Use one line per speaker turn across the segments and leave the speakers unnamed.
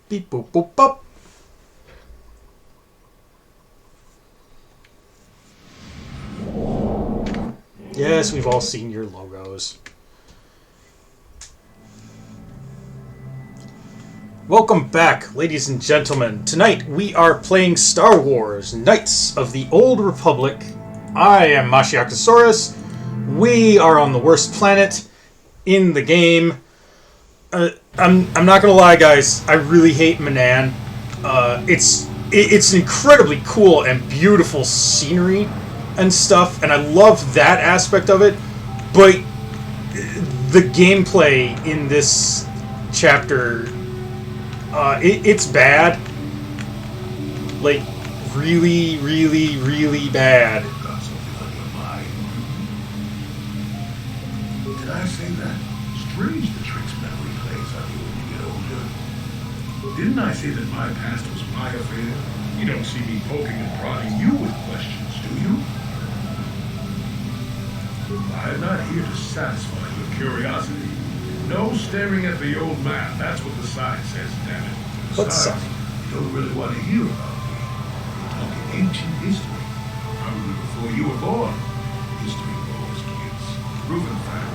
Beep boop boop bop. Yes, we've all seen your logos. Welcome back, ladies and gentlemen. Tonight we are playing Star Wars Knights of the Old Republic. I am Mashiakosaurus. We are on the worst planet in the game. I'm not gonna lie, guys. I really hate Manaan. It's incredibly cool and beautiful scenery and stuff, and I love that aspect of it. But the gameplay in this chapter, it's bad. Like, really, really, really bad.
Did I say that? Strange the tricks memory plays on you when you get older. Didn't I say that my past was my affair? You don't see me poking and prodding you with questions, do you? I'm not here to satisfy your curiosity. No staring at the old man. That's what the sign says, damn it. Besides, you don't really want to hear about me. We're talking ancient history. Probably before you were born. History goes, kids. Proven fact.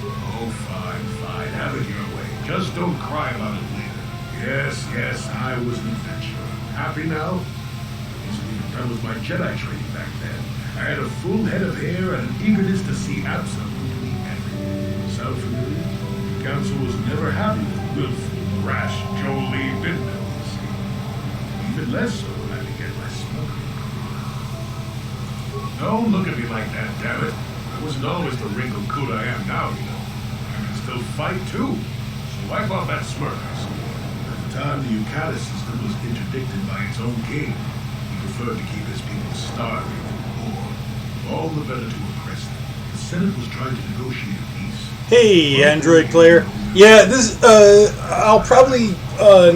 Oh, fine, fine. Have it your way. Just don't cry about it later. Yes, I was an adventurer. Happy now? I wasn't even done with my Jedi training back then. I had a full head of hair and an eagerness to see absolutely everything. Sound familiar? The council was never happy with willful, rash Jolie Bidwell, you see. Even less so when I began my smuggling. Don't look at me like that, damn it. I wasn't always the wrinkled coot I am now, you know. I can still fight, too. So wipe off that smirk, I see. At the time, the Yukata system was interdicted by its own king. He preferred to keep his people starving. All the better to oppress them. The Senate was trying to negotiate a peace.
Hey, Android player. Yeah, this, I'll probably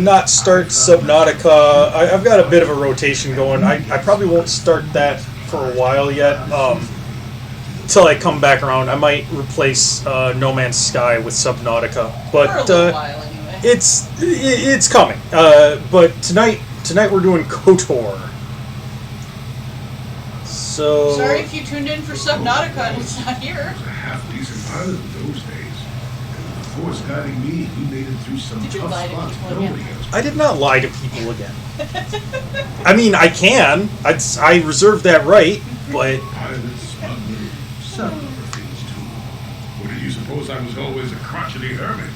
not start Subnautica. I've got a bit of a rotation going. I probably won't start that for a while yet. Till I come back around. I might replace No Man's Sky with Subnautica. But
for a little while, anyway.
It's coming. But tonight we're doing KOTOR. So,
sorry if you tuned in for Subnautica and it's not here.
I was a half-decent pilot in those days. And with the Force guiding me, we made it through some tough spots nobody else.
I did not lie to people again. I mean, I can. I reserve that right, but...
Pilots, smugglers, some other things too. Or did you suppose I was always a crotchety hermit?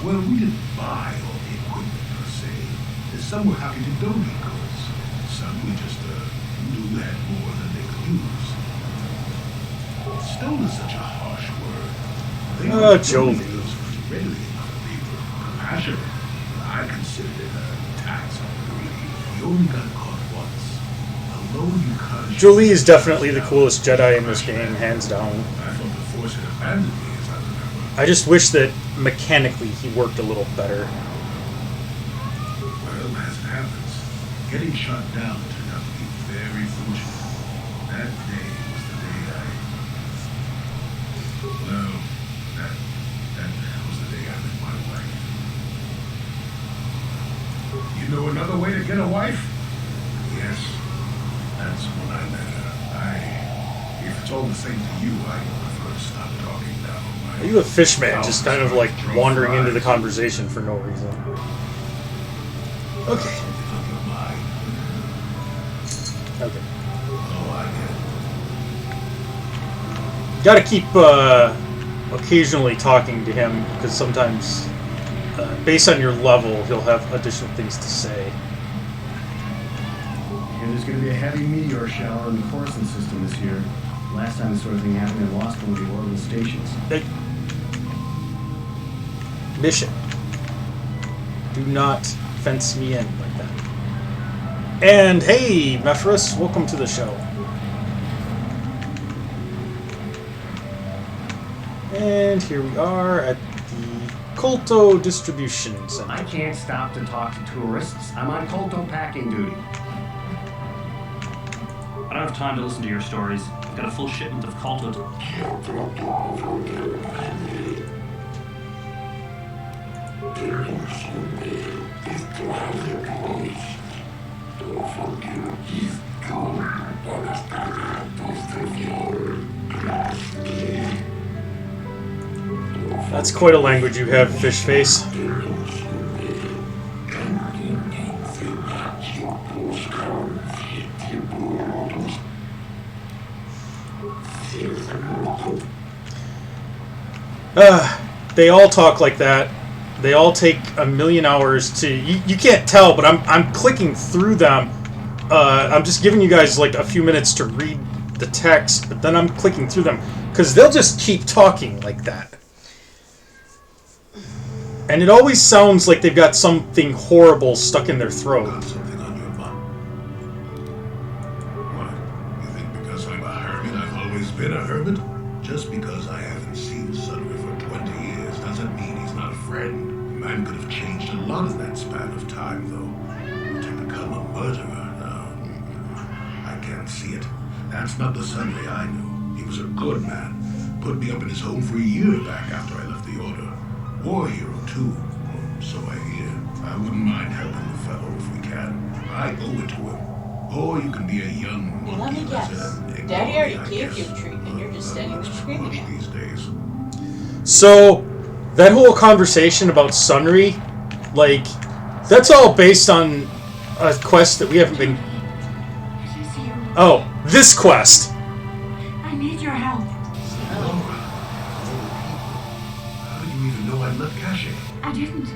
Well, we didn't buy all the equipment per se. Some were happy to donate goods. Some we just knew had more than they could use. Stole is such a harsh word. They were
Jolie.
Readily enough, they were compassionate. I considered it a tax on the greedy. You only got caught once. Alone you can't.
Jolie is definitely the coolest Jedi in this game, hands down.
I thought the Force had abandoned me, as I remember.
I just wish that mechanically he worked a little better.
Well, as it happens, getting shot down turned out to be very fortunate. That day was the day well, that was the day I met my wife. You know another way to get a wife? Yes, that's when I met her. If it's all the same to you, I prefer to stop talking now.
Are you a fish man, just kind of like wandering into the conversation for no reason? Okay. Okay.
Oh, I get it.
Gotta keep occasionally talking to him, because sometimes, based on your level, he'll have additional things to say.
And there's going to be a heavy meteor shower in the Coruscant system this year. Last time this sort of thing happened, they lost one of the orbital stations.
Mission. Do not fence me in like that. And hey, Mephras, welcome to the show. And here we are at the KOTOR Distribution Center.
I can't stop to talk to tourists. I'm on KOTOR packing duty.
I don't have time to listen to your stories. I've got a full shipment of KOTOR.
That's quite a language you have, fish face. They all talk like that. They all take a million hours to... You can't tell, but I'm clicking through them. I'm just giving you guys like a few minutes to read the text, but then I'm clicking through them because they'll just keep talking like that. And it always sounds like they've got something horrible stuck in their throat.
Got something on your butt. What? You think because I'm a hermit, I've always been a hermit? Just because I haven't seen Sunray for 20 years doesn't mean he's not a friend. The man could have changed a lot in that span of time, though. To become a murderer, no. I can't see it. That's not the Sunray I knew. He was a good man. Put me up in his home for a year back after I left the Order. War hero, too. So I hear. I wouldn't mind helping the fellow if we can. I owe it to him. Or you can be a young
Well,
monkey
let me guess.
resident.
Daddy already
I
gave you
guess.
a treat, and you're just standing there
Looks
screaming
foolish
at him.
these days.
So, that whole conversation about Sunry, like, that's all based on a quest that we haven't been...
It is you.
Oh, this quest!
I need your help.
How did you even know I left caching?
I didn't.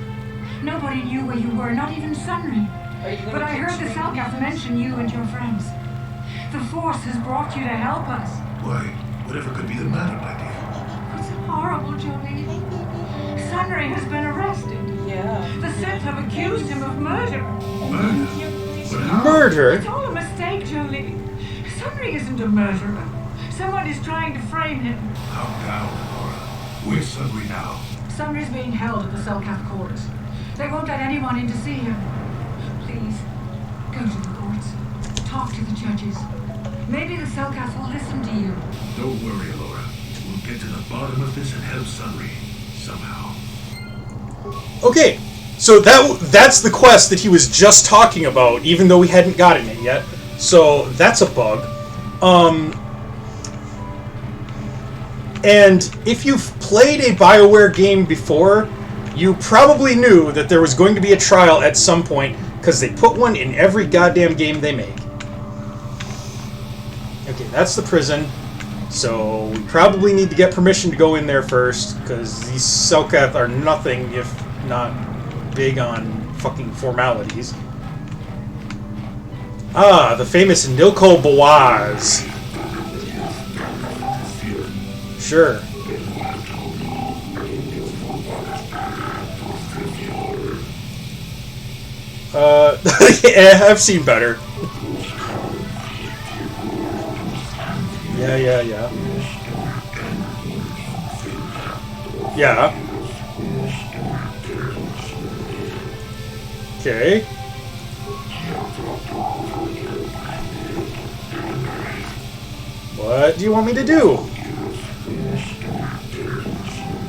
Nobody knew where you were, not even Sunry.
Are you gonna
But I
keep
heard the
screaming?
Selkath mention you and your friends. The Force has brought you to help us.
Why, whatever could be the matter, my dear?
It's horrible, Jolie. Sunry has been arrested.
Yeah.
The Sith have accused him of murder.
Murder? But how?
Murder?
It's all a mistake, Jolie. Sunry isn't a murderer. Someone is trying to frame him.
Calm down, Laura. Where's Sunray now?
Sunry's being held at the Selkath quarters. They won't let anyone in to see him. Please, go to the courts. Talk to the judges. Maybe the Selkath will listen to you.
Don't worry, Laura. We'll get to the bottom of this and help Sunray. Somehow.
Okay, so that's the quest that he was just talking about, even though we hadn't gotten it yet. So that's a bug. And if you've played a BioWare game before, you probably knew that there was going to be a trial at some point, because they put one in every goddamn game they make. Okay, that's the prison. So we probably need to get permission to go in there first, because these Selkath are nothing if not big on fucking formalities. Ah, the famous Nilko Bawaz. Sure. Yeah, I've seen better. Yeah. Yeah. Okay. What do you want me to do?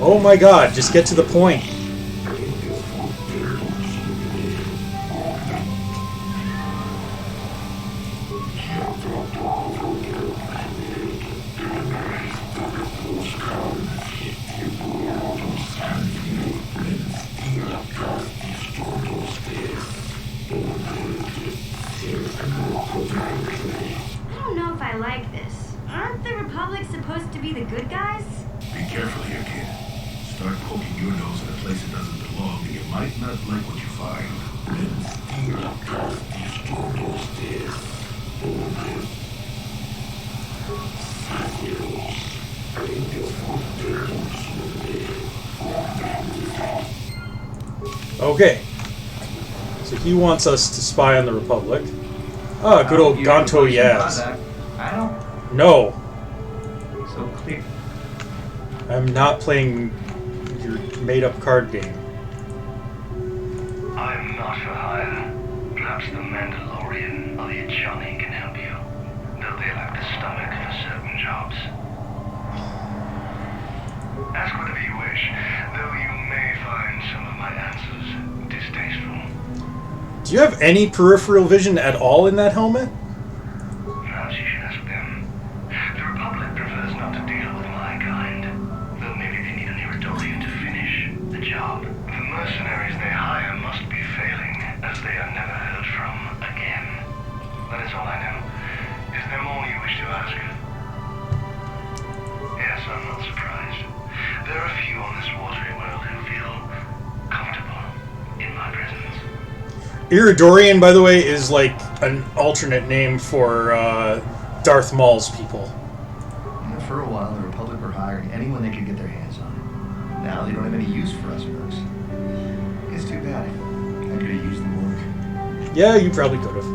Oh my god, just get to the point.
I don't know if I like this. Aren't the Republic supposed to be the good guys?
Be careful here, kid. Start poking your nose in a place it doesn't belong, and you might not like what you find.
Okay. So he wants us to spy on the Republic. Ah, good old Gonto Yaz.
I don't.
No,
So clear.
I'm not playing your made-up card game.
I am not for hire. Perhaps the Mandalorian or the Johnny can help you, though they lack the stomach for certain jobs. Ask whatever you wish, though you may find some of my answers
Do you have any peripheral vision at all in that helmet?
Perhaps you should ask them. The Republic prefers not to deal with my kind. Though maybe they need an Iridorian to finish the job. The mercenaries they hire must be failing, as they are never heard from again. That is all I know. Is there more you wish to ask? Yes, I'm not surprised. There are a few on this watery world who feel comfortable in my presence.
Iridorian, by the way, is like an alternate name for Darth Maul's people.
Yeah, for a while, the Republic were hiring anyone they could get their hands on. Now they don't have any use for us mercs. It's too bad. I could have used the work.
Yeah, you probably could have.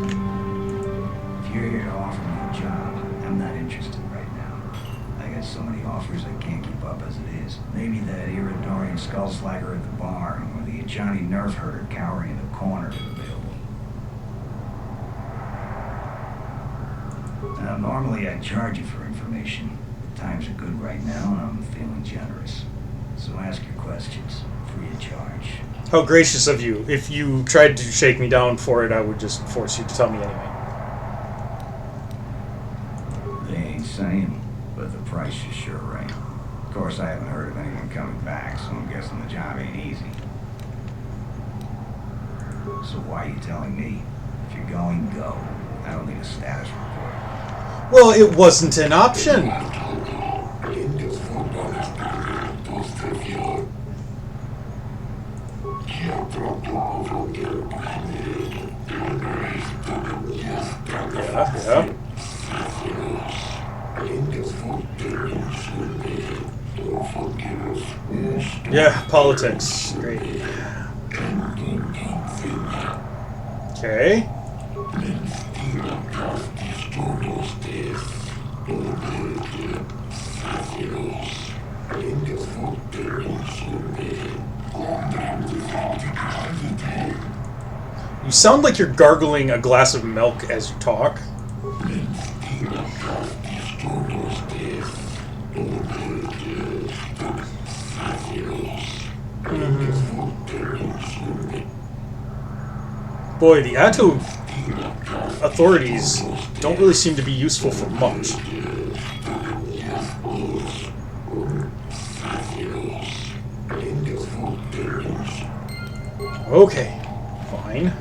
If you're here to offer me a job, I'm not interested right now. I got so many offers I can't keep up as it is. Maybe that Iridorian skullslagger at the bar, or the Johnny Nerf herder cowering in the corner is available. Now, normally I charge you for information. Times are good right now, and I'm feeling generous. So ask your questions, free of charge.
How gracious of you. If you tried to shake me down for it, I would just force you to tell me anyway.
They ain't saying, but the price is sure right. Of course, I haven't heard of anyone coming back, so I'm guessing the job ain't easy. So why are you telling me? If you're going, go. I don't need a status report.
Well, it wasn't an option. Yeah. Yeah, politics. Great. Okay. You sound like you're gargling a glass of milk as you talk. Boy, the Atto authorities don't really seem to be useful for much. Okay, fine.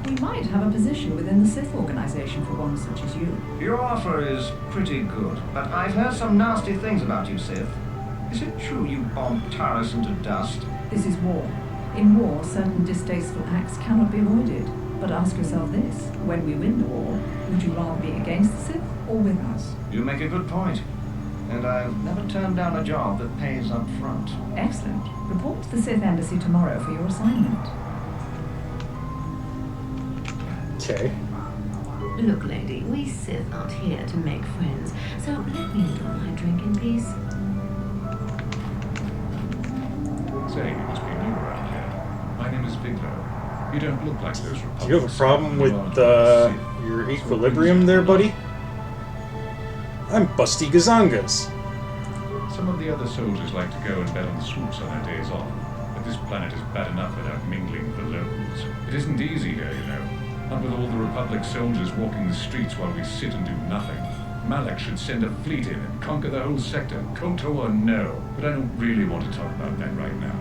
We might have a position within the Sith organization for one such as you.
Your offer is pretty good, but I've heard some nasty things about you, Sith. Is it true you bombed Taurus into dust?
This is war. In war, certain distasteful acts cannot be avoided. But ask yourself this, when we win the war, would you rather be against the Sith or with us?
You make a good point. And I've never turned down a job that pays up front.
Excellent. Report to the Sith Embassy tomorrow for your assignment.
Okay.
Look, lady, we Sith aren't here to make friends, so let me enjoy my drink in peace.
Saying you must be new around here. My name is Bigelow. You don't look like those Republicans.
Do you have a problem with your equilibrium there, buddy? I'm Busty Gazangas.
Some of the other soldiers like to go and bet on the swoops on their days off, but this planet is bad enough without mingling with the locals. It isn't easy here, you know. Not with all the Republic soldiers walking the streets while we sit and do nothing. Malak should send a fleet in and conquer the whole sector, KOTOR or no. But I don't really want to talk about that right now.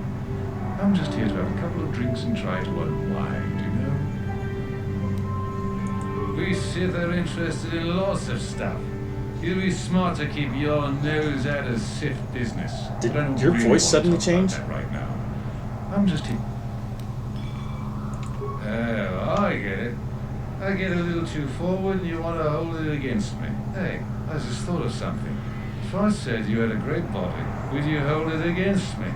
I'm just here to have a couple of drinks and try to unwind, you know? We Sith are interested in lots of stuff. You'd be smart to keep your nose out of Sith business.
Did your voice suddenly change?
Right now. I'm just here. Oh, I get it. I get a little too forward and you want to hold it against me. Hey, I just thought of something. If I said you had a great body, would you hold it against me?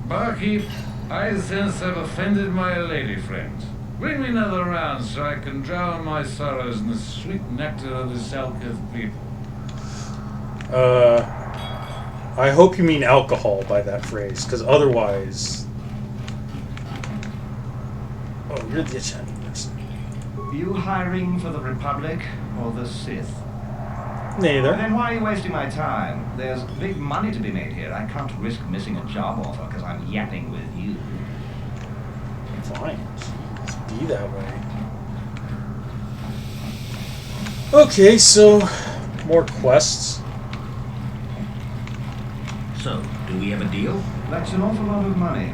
Barkeep, I sense I've offended my lady friend. Bring me another round so I can drown my sorrows in the sweet nectar of the Selkirk people.
I hope you mean alcohol by that phrase, because otherwise... Oh, you're the Chinese person.
You hiring for the Republic or the Sith?
Neither.
Then why are you wasting my time? There's big money to be made here. I can't risk missing a job offer because I'm yapping with you.
Fine. Jeez, be that way. Okay, so more quests.
So, do we have a deal?
That's an awful lot of money.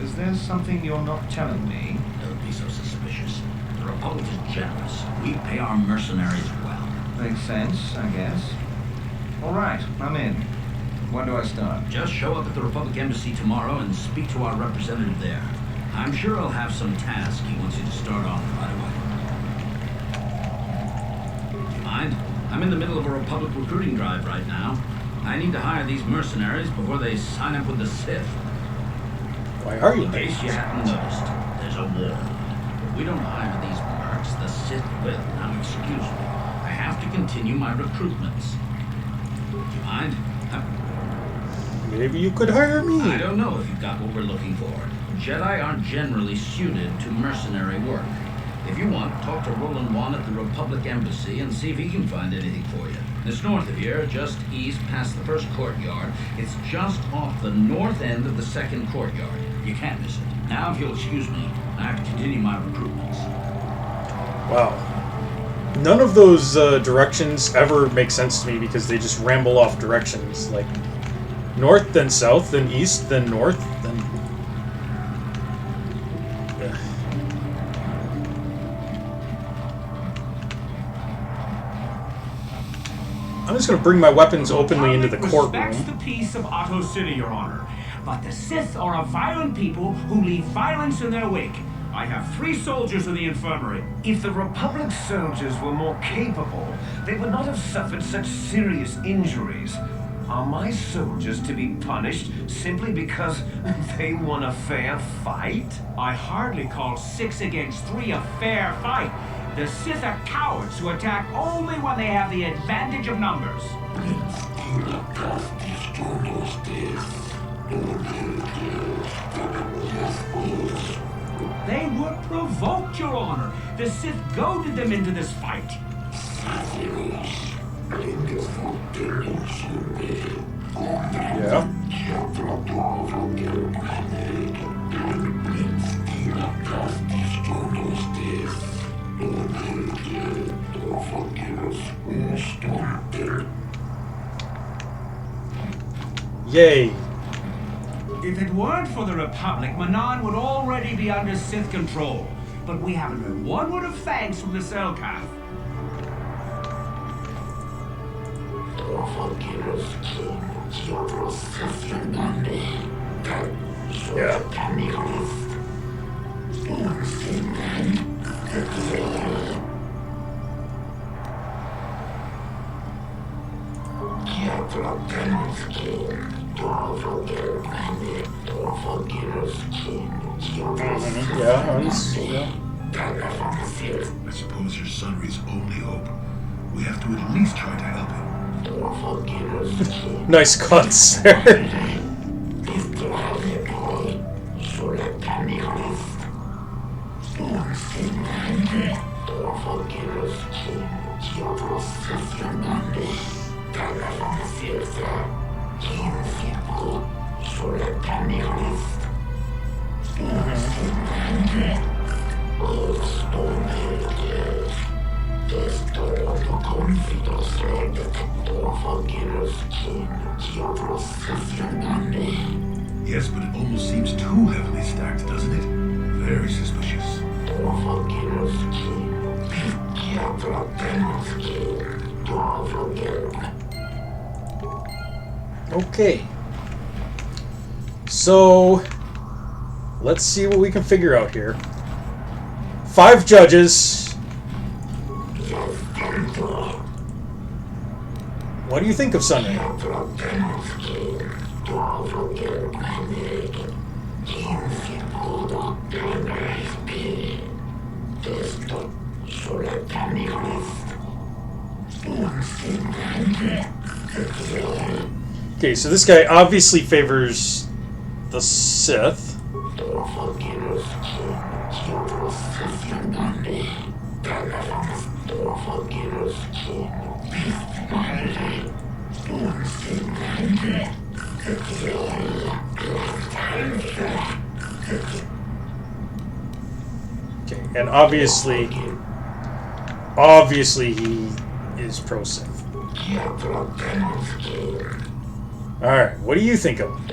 Is there something you're not telling me?
Don't be so suspicious. The Republic is generous. We pay our mercenaries well.
Makes sense, I guess. All right, I'm in. When do I start?
Just show up at the Republic Embassy tomorrow and speak to our representative there. I'm sure he'll have some task he wants you to start on right away. Do you mind? I'm in the middle of a Republic recruiting drive right now. I need to hire these mercenaries before they sign up with the Sith.
Why are you?
In case you haven't noticed, there's a war. If we don't hire these mercs, the Sith will. Now excuse me. I have to continue my recruitments. Do you mind?
Maybe you could hire me.
I don't know if you've got what we're looking for. Jedi aren't generally suited to mercenary work. If you want, talk to Roland Wan at the Republic Embassy and see if he can find anything for you. It's north of here, just east past the first courtyard. It's just off the north end of the second courtyard. You can't miss it. Now, if you'll excuse me, I have to continue my recruitments.
Wow. None of those directions ever make sense to me because they just ramble off directions. Like, north, then south, then east, then north, then... Ugh. I'm just going to bring my weapons openly into the courtroom.
Respects the peace of Otto City, Your Honor. But the Sith are a violent people who leave violence in their wake. I have 3 soldiers in the infirmary.
If the Republic soldiers were more capable, they would not have suffered such serious injuries. Are my soldiers to be punished simply because they won a fair fight?
I hardly call 6 against 3 a fair fight. The Sith are cowards who attack only when they have the advantage of numbers. They were provoked, Your Honor. The Sith goaded them into this fight.
Yeah. Yay.
If it weren't for the Republic, Manaan would already be under Sith control. But we haven't heard one word of thanks from the Selkath.
I suppose your Sunry's only hope. We have to at least try to help him.
Nice cuts there.
Yes, but it almost seems too heavily stacked, doesn't it? Very suspicious.
Okay. So, let's see what we can figure out here. 5 judges. What do you think of Sunray? Okay, so this guy obviously favors the Sith. And obviously he is pro-Sith. Alright, what do you think of him?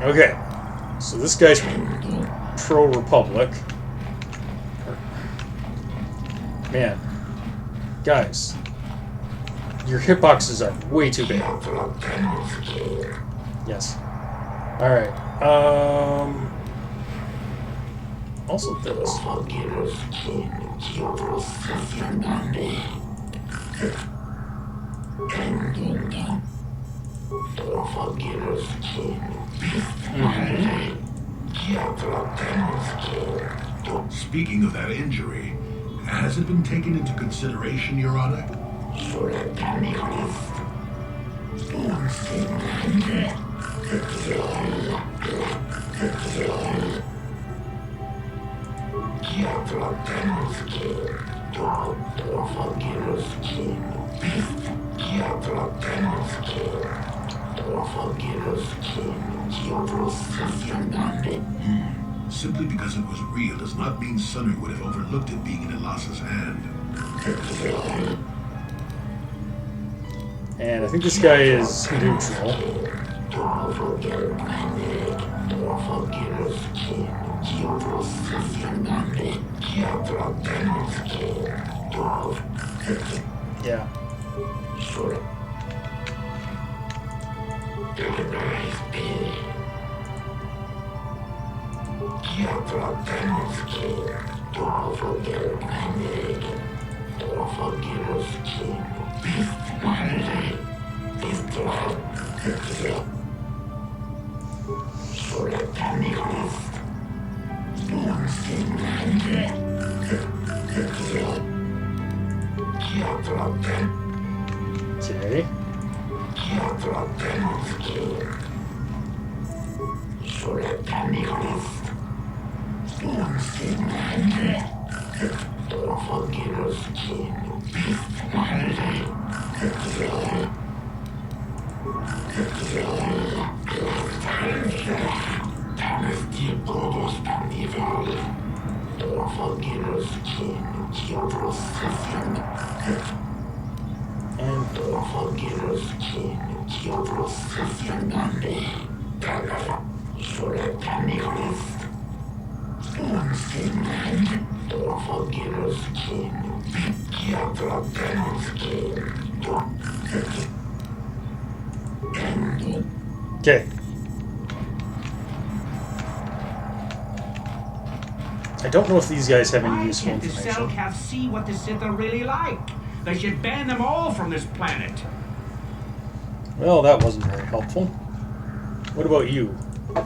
Okay, so this guy's pro-Republic. Man, guys, your hitboxes are way too big. Yes. Alright, also this.
Speaking of that injury, has it been taken into consideration, Your Honor? Simply because it was real does not mean Sunry would have overlooked it being in Elasa's hand.
And I think this guy is neutral. Yeah. Okay. Okay. I don't know if these guys have any useful
Can't the
information.
Cellcath see what the Sith are really like? They should ban them all from this planet.
Well, that wasn't very helpful. What about you?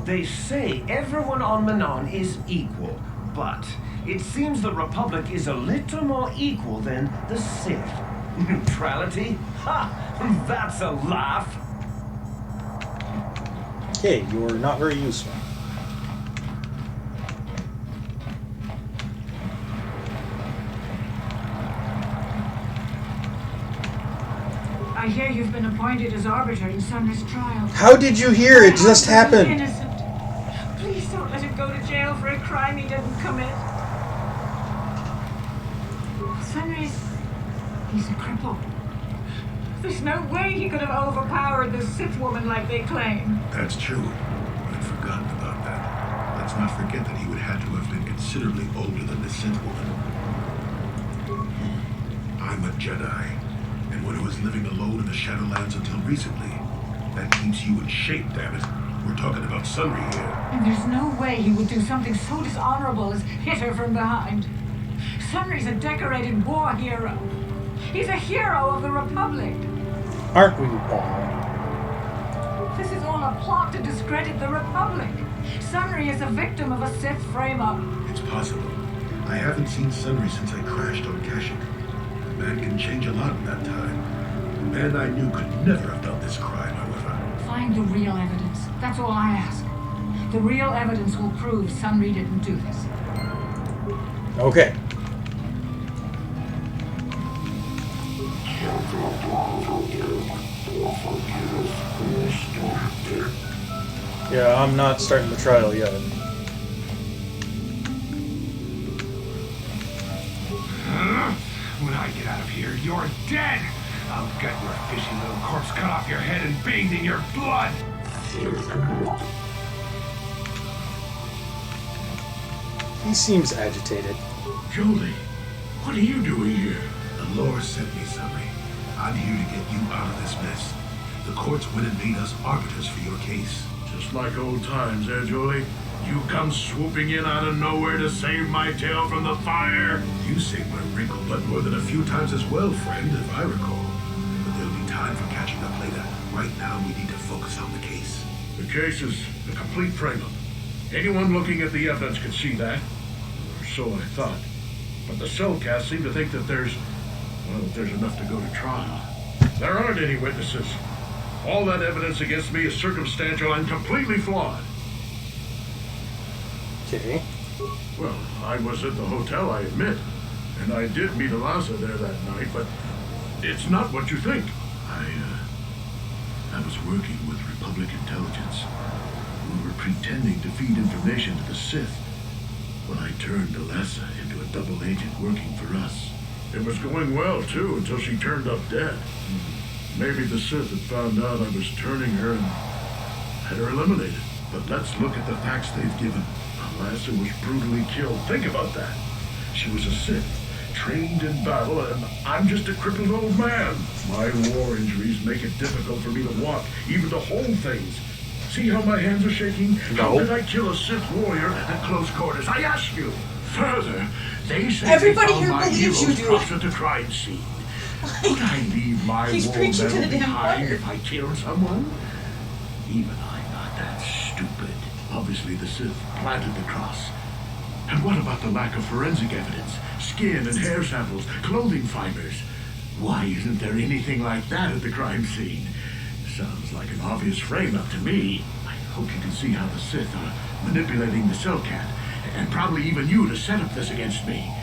They say everyone on Manaan is equal, but it seems the Republic is a little more equal than the Sith. Neutrality? Ha! That's a laugh!
Okay, you're not very useful.
I hear you've been appointed as arbiter in Sunry's trial.
How did you hear? It just happened.
Innocent. Please don't let him go to jail for a crime he didn't commit. He's a cripple. There's no way he could have overpowered the Sith woman like they claim.
That's true. I'd forgotten about that. Let's not forget that he would have to have been considerably older than the Sith woman. I'm a Jedi, and one who was living alone in the Shadowlands until recently. That keeps you in shape, damn it. We're talking about Sunry here.
And there's no way he would do something so dishonorable as hit her from behind. Sunry's a decorated war hero. He's a hero of the Republic.
Aren't we all?
This is all a plot to discredit the Republic. Sunry is a victim of a Sith frame-up.
It's possible. I haven't seen Sunry since I crashed on Kashyyyk. Man can change a lot in that time. The man I knew could never have done this crime, however.
Find the real evidence. That's all I ask. The real evidence will prove Sunry didn't do this.
Okay. Yeah, I'm not starting the trial yet.
When I get out of here, you're dead! I'll get your fishy little corpse cut off your head and bathed in your blood!
He seems agitated.
Jolie, what are you doing here? The Lord sent me, Sunny. I'm here to get you out of this mess. The courts went and made us arbiters for your case. Just like old times, eh, Jolie? You come swooping in out of nowhere to save my tail from the fire. You saved my wrinkle butt more than a few times as well, friend, if I recall. But there'll be time for catching up later. Right now, we need to focus on the case. The case is a complete frame-up. Anyone looking at the evidence could see that. Or so I thought. But the Cellcast seem to think that there's enough to go to trial. There aren't any witnesses. All that evidence against me is circumstantial and completely flawed.
Okay.
Well, I was at the hotel, I admit. And I did meet Eliza there that night, but it's not what you think. I was working with Republic Intelligence. We were pretending to feed information to the Sith when I turned Eliza into a double agent working for us. It was going well, too, until she turned up dead. Maybe the Sith had found out I was turning her and had her eliminated. But let's look at the facts they've given. Eliza was brutally killed. Think about that. She was a Sith, trained in battle, and I'm just a crippled old man. My war injuries make it difficult for me to walk, even to hold things. See how my hands are shaking?
No.
How did I kill a Sith warrior at close quarters? I ask you. Further, they say
Everybody
they found
here
my
believes you
hero's
do.
corpse at the crime scene. Would I leave my
He's
war
preaching to
medal
the damn
behind
choir.
if I killed someone? Even I'm not that stupid. Obviously, the Sith planted the cross. And what about the lack of forensic evidence? Skin and hair samples, clothing fibers. Why isn't there anything like that at the crime scene? Sounds like an obvious frame-up to me. I hope you can see how the Sith are manipulating the Cellcat, and probably even you to set up this against me.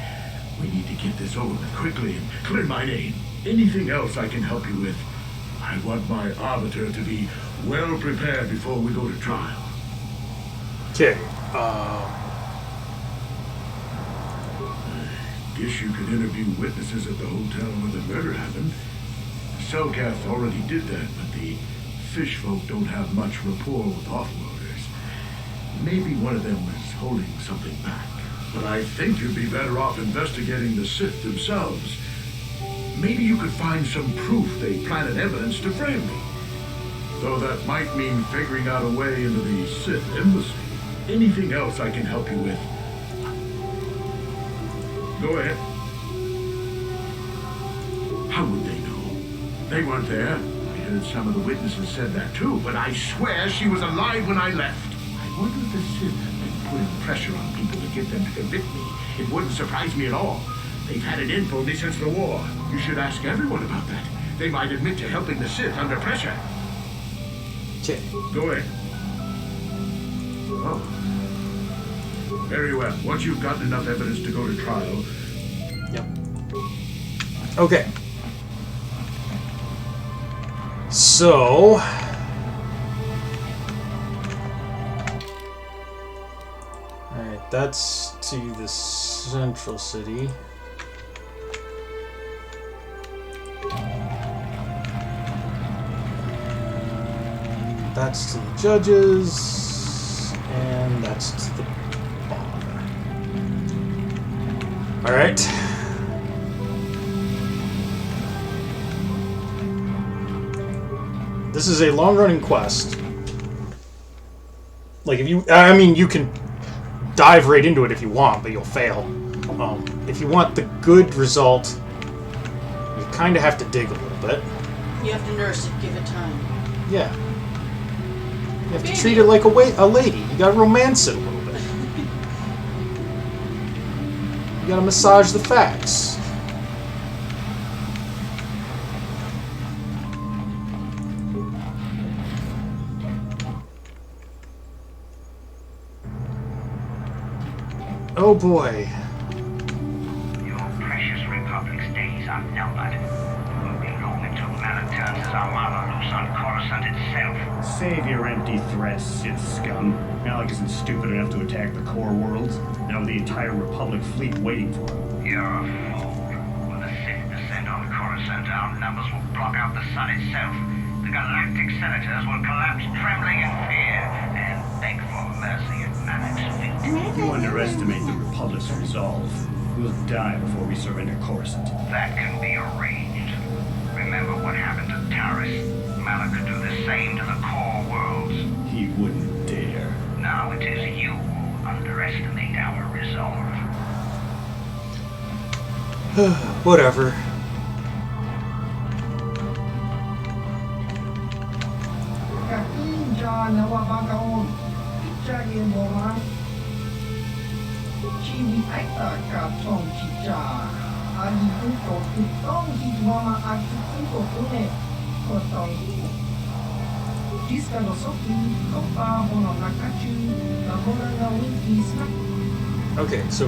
We need to get this over with quickly and clear my name. Anything else I can help you with? I want my arbiter to be well prepared before we go to trial.
Okay.
Guess you could interview witnesses at the hotel where the murder happened. Cellcath already did that, but the fish folk don't have much rapport with offloaders. Maybe one of them was holding something back. But I think you'd be better off investigating the Sith themselves. Maybe you could find some proof they planted evidence to frame me. Though that might mean figuring out a way into the Sith embassy. Anything else I can help you with? Go ahead. How would they know? They weren't there. I heard some of the witnesses said that too, but I swear she was alive when I left. I wonder if the Sith have been putting pressure on people to get them to convict me. It wouldn't surprise me at all. They've had it in for me since the war. You should ask everyone about that. They might admit to helping the Sith under pressure.
Okay.
Go ahead. Oh. Very well. Once you've gotten enough evidence to go to trial.
Yep. Okay. So... Alright, that's to the central city. That's to the judges, and that's to the bar. Alright. This is a long-running quest. Like, if you... I mean, you can dive right into it if you want, but you'll fail. If you want the good result, you kind of have to dig a little bit.
You have to nurse it, give it time.
Yeah. You have to treat it like a lady. You gotta romance it a little bit. You gotta massage the facts. Oh boy.
Your precious Republic's days are numbered. Won't be long until Manaan turns his armada loose on Coruscant itself.
Save your empty threats, Sith scum. Malik isn't stupid enough to attack the core worlds. Now with the entire Republic fleet waiting for him.
You're a fool. When the Sith descend on Coruscant, our numbers will block out the sun itself. The galactic senators will collapse trembling in fear and beg for mercy at Malik's feet.
You underestimate the Republic's resolve. We'll die before we surrender Coruscant.
That can be arranged. Remember what happened to Taris? Malik could do the same to the core worlds.
He wouldn't dare.
Now it is you who underestimate our resolve.
Whatever. Okay, so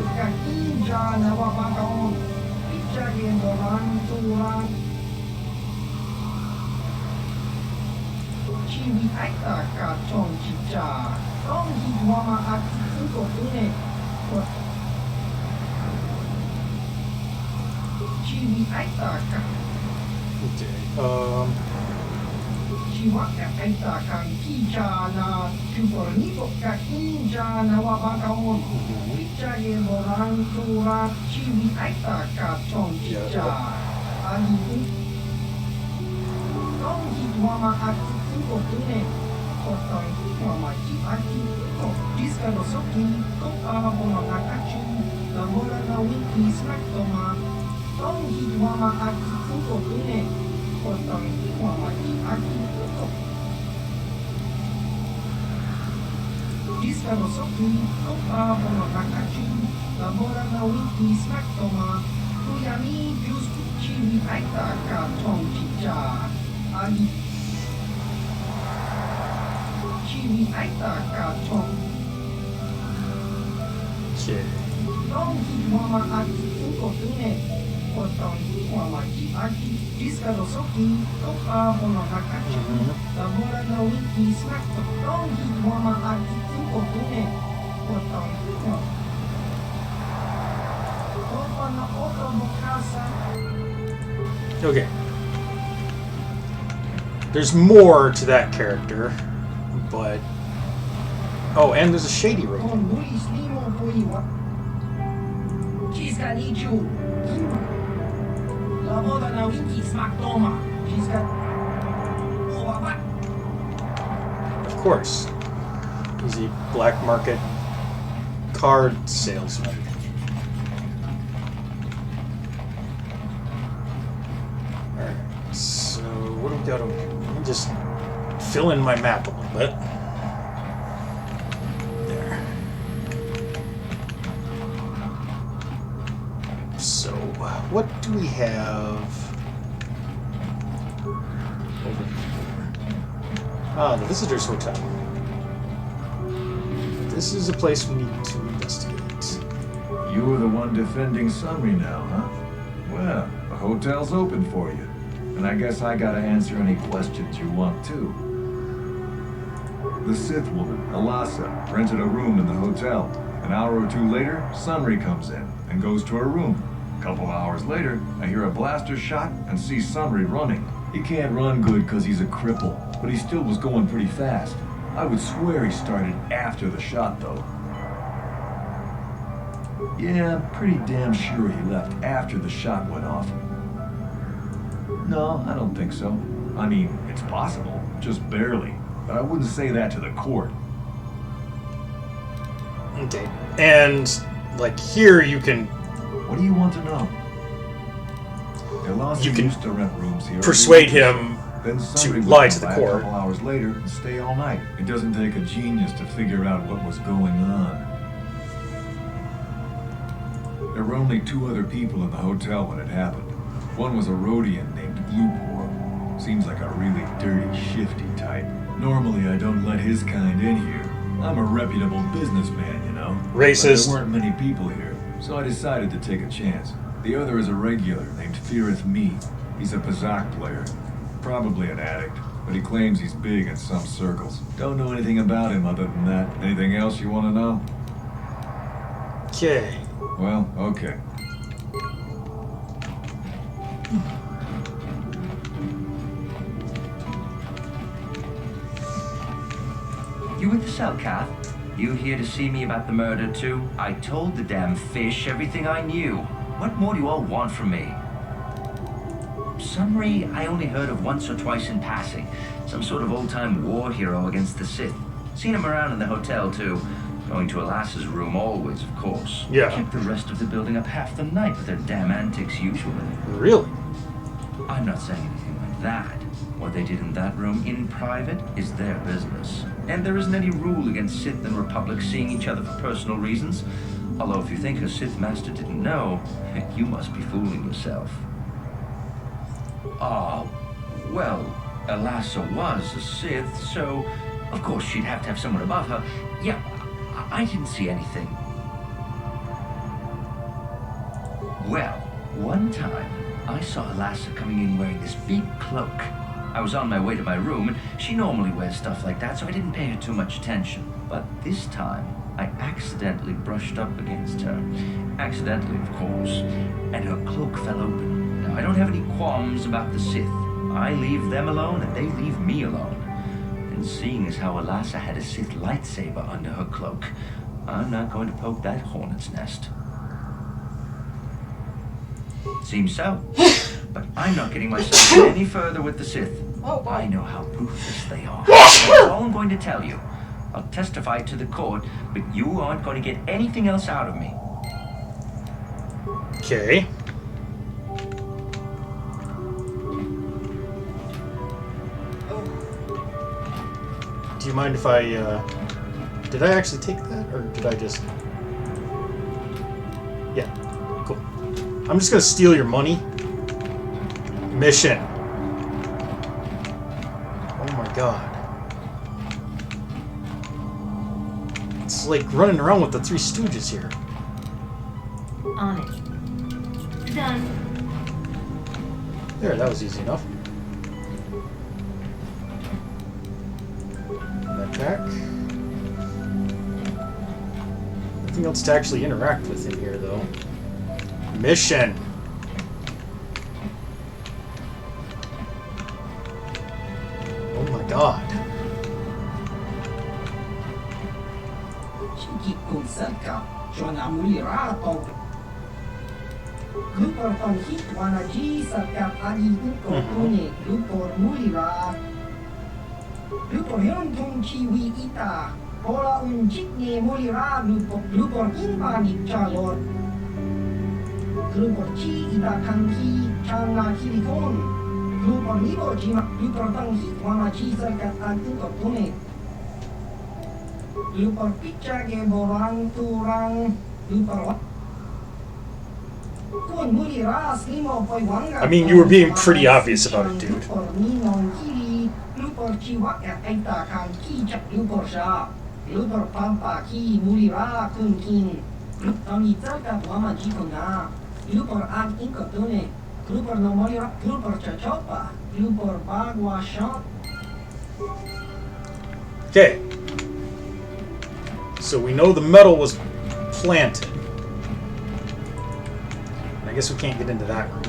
okay. There's more to that character, but oh, and there's a shady road. Of course. He's a black market card salesman. Alright, so what do we got over here? Let me just fill in my map a little bit. There. So, what do we have over here? Ah, the Visitor's Hotel. This is a place we need to investigate.
You were the one defending Sunry now, huh? Well, the hotel's open for you. And I guess I gotta answer any questions you want too. The Sith woman, Alasa, rented a room in the hotel. An hour or two later, Sunry comes in and goes to her room. A couple hours later, I hear a blaster shot and see Sunry running. He can't run good because he's a cripple, but he still was going pretty fast. I would swear he started after the shot, though. Yeah, I'm pretty damn sure he left after the shot went off. No, I don't think so. I mean, it's possible, just barely. But I wouldn't say that to the court.
Okay. And, like, here you can...
What do you want to know? You can used to rent rooms here.
Persuade him
then
to lie to the court.
A couple hours later and stay all night. It doesn't take a genius to figure out what was going on. There were only two other people in the hotel when it happened. One was a Rhodian named Gloopor. Seems like a really dirty, shifty type. Normally I don't let his kind in here, I'm a reputable businessman, you know.
Racist.
But there weren't many people here, so I decided to take a chance. The other is a regular named Feareth Me. He's a Pazak player. Probably an addict, but he claims he's big in some circles. Don't know anything about him other than that. Anything else you want to know?
Okay.
Well, okay.
You with the cell, Kath? You here to see me about the murder, too? I told the damn fish everything I knew. What more do you all want from me? Summary, I only heard of once or twice in passing. Some sort of old-time war hero against the Sith. Seen him around in the hotel, too. Going to Alassa's room always, of course.
Yeah.
Kept the rest of the building up half the night with their damn antics usually.
Really?
I'm not saying anything like that. What they did in that room in private is their business. And there isn't any rule against Sith and Republic seeing each other for personal reasons. Although if you think a Sith Master didn't know, you must be fooling yourself. Well, Alassa was a Sith, so of course she'd have to have someone above her. Yeah, I didn't see anything. Well, one time, I saw Alassa coming in wearing this big cloak. I was on my way to my room, and she normally wears stuff like that, so I didn't pay her too much attention. But this time, I accidentally brushed up against her. Accidentally, of course. And her cloak fell open. Now, I don't have any qualms about the Sith. I leave them alone, and they leave me alone. And seeing as how Alassa had a Sith lightsaber under her cloak, I'm not going to poke that hornet's nest. Seems so. But I'm not getting myself any further with the Sith. I know how ruthless they are. That's all I'm going to tell you. I'll testify to the court, but you aren't going to get anything else out of me.
Okay. Do you mind if I, did I actually take that, or did I just... Yeah, cool. I'm just gonna steal your money. Mission. Oh my god. It's like running around with the Three Stooges here.
On it. Done.
There, that was easy enough. Attack. Nothing else to actually interact with in here, though. Mission. Oh my god.
Lupor yon tong chiwi ita, pola un chikne molira lupor inpanik chalor. Lupor chi ita kanki changa kilikon. Lupor nibo jima lupor tang hit wana chi sarkat atu kopune. Lupor picha ge borang turang lupor.
I mean, you were being pretty obvious about it, dude.
Lupor chiwak at aita kan ki chak lupor sha. Lupor pampa ki mulira kun kin. Tami tsaka wama jikona. Lupor ag inkotune. Lupor no molira. Lupor chachopa. Lupor bagwa shot.
Okay. So we know the metal was planted. I guess we can't get into that room.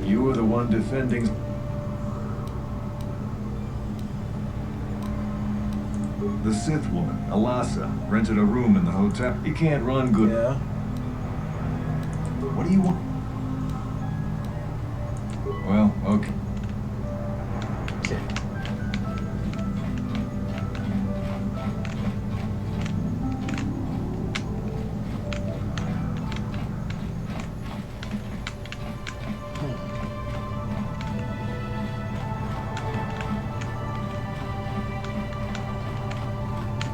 You were the one defending... The Sith woman, Alassa, rented a room in the hotel. You can't run good...
Yeah.
What do you want? Well, okay.
Okay.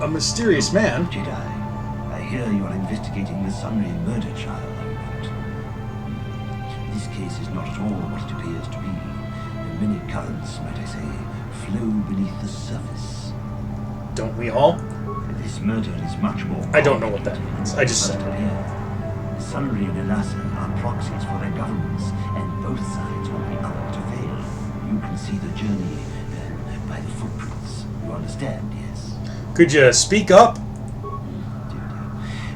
A mysterious man.
Jedi, I hear you are investigating the Sunray murder trial, I read. This case is not at all what it appears to be. Many currents, might I say, flow beneath the surface.
Don't we all?
This murder is much more.
I don't know what that means. I just said it.
Sunri and Elasa are proxies for their governments, and both sides will be equal to fail. You can see the journey by the footprints. You understand, yes?
Could you speak up?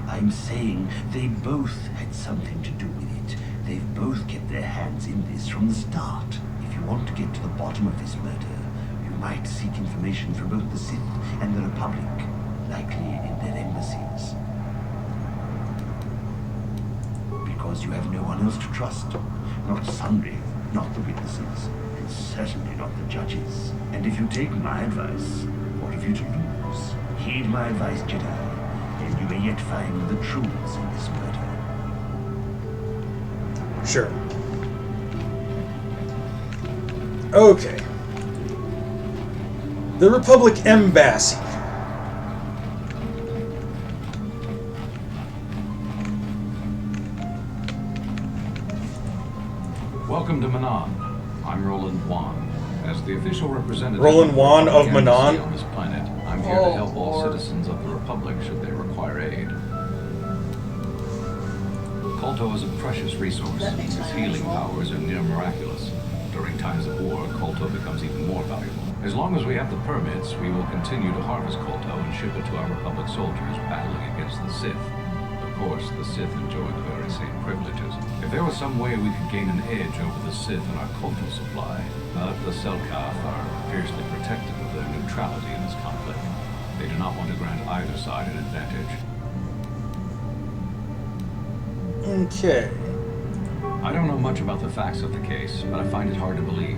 I'm saying they both had something to do with it. They've both kept their hands in this from the start. If you want to get to the bottom of this murder, you might seek information from both the Sith and the Republic, likely in their embassies. Because you have no one else to trust. Not Sunri, not the witnesses, and certainly not the judges. And if you take my advice, what have you to lose? Heed my advice, Jedi, and you may yet find the truths in this murder.
Sure. Okay. The Republic Embassy.
Welcome to Manaan. I'm Roland Wan. As the official representative
Roland Wan of Manaan
on this planet, I'm here to help all citizens of the Republic should they require aid. KOTOR is a precious resource. Its healing powers are near miraculous. During times of war, KOTOR becomes even more valuable. As long as we have the permits, we will continue to harvest KOTOR and ship it to our Republic soldiers battling against the Sith. Of course, the Sith enjoy the very same privileges. If there was some way we could gain an edge over the Sith in our KOTOR supply, but the Selkath are fiercely protective of their neutrality in this conflict. They do not want to grant either side an advantage.
Okay.
I don't know much about the facts of the case, but I find it hard to believe.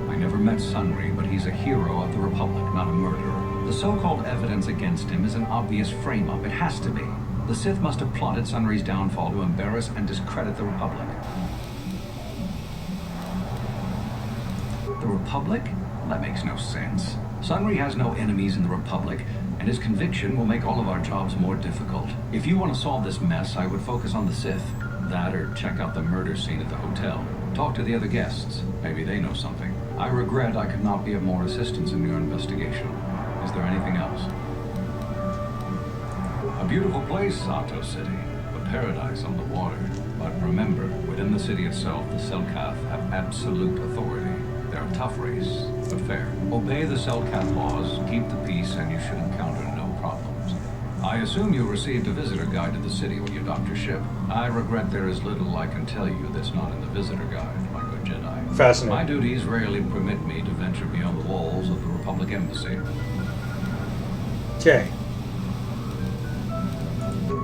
I never met Sunri, but he's a hero of the Republic, not a murderer. The so-called evidence against him is an obvious frame-up. It has to be. The Sith must have plotted Sunri's downfall to embarrass and discredit the Republic. The Republic? That makes no sense. Sunri has no enemies in the Republic, and his conviction will make all of our jobs more difficult. If you want to solve this mess, I would focus on the Sith. That or check out the murder scene at the hotel. Talk to the other guests. Maybe they know something. I regret I could not be of more assistance in your investigation. Is there anything else? A beautiful place, Ahto City. A paradise on the water. But remember, within the city itself, the Selkath have absolute authority. They're a tough race, but fair. Obey the Selkath laws, keep the peace, and you should encounter no problems. I assume you received a visitor guide to the city when you docked your ship. I regret there is little I can tell you that's not in the visitor guide, my good Jedi.
Fascinating.
My duties rarely permit me to venture beyond the walls of the Republic Embassy.
Okay.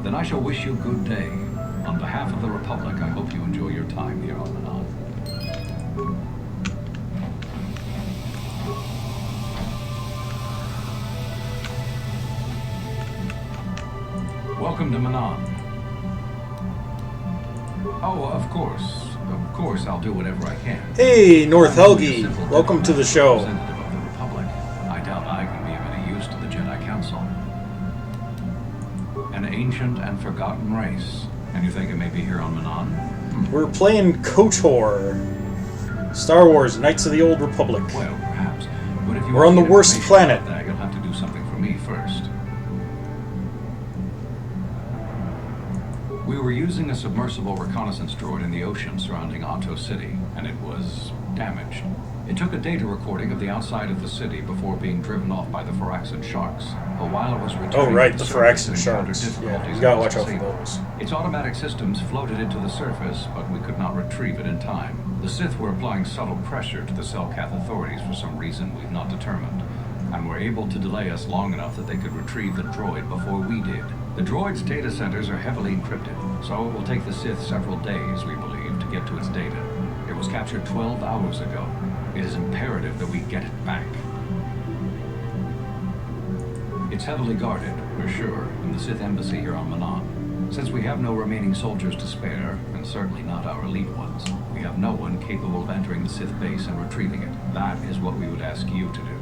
Then I shall wish you good day. On behalf of the Republic, I hope you enjoy your time here on Manaan. Welcome to Manaan. Oh, of course. Of course, I'll do whatever I can.
Hey, North Helgi. Welcome to the show.
Representative of the Republic. I doubt I can be of any use to the Jedi Council. An ancient and forgotten race. And you think it may be here on Manaan?
We're playing KOTOR. Star Wars, Knights of the Old Republic.
Well, perhaps. But if you
We're on the
need
worst
information
planet.
about that, you'll have to do something for me first. We were using a submersible reconnaissance droid in the ocean surrounding Ahto City, and it was damaged. It took a data recording of the outside of the city before being driven off by the Firaxan sharks. But while it was returning
Oh, right,
to
the
surface,
Firaxan
it encountered
sharks. Yeah,
difficulties
you gotta
and
watch out for
disabled.
those.
Its automatic systems floated it to the surface, but we could not retrieve it in time. The Sith were applying subtle pressure to the Selkath authorities for some reason we've not determined, and were able to delay us long enough that they could retrieve the droid before we did. The droid's data centers are heavily encrypted, so it will take the Sith several days, we believe, to get to its data. It was captured 12 hours ago. It is imperative that we get it back. It's heavily guarded, we're sure, in the Sith embassy here on Manaan. Since we have no remaining soldiers to spare, and certainly not our elite ones, we have no one capable of entering the Sith base and retrieving it. That is what we would ask you to do.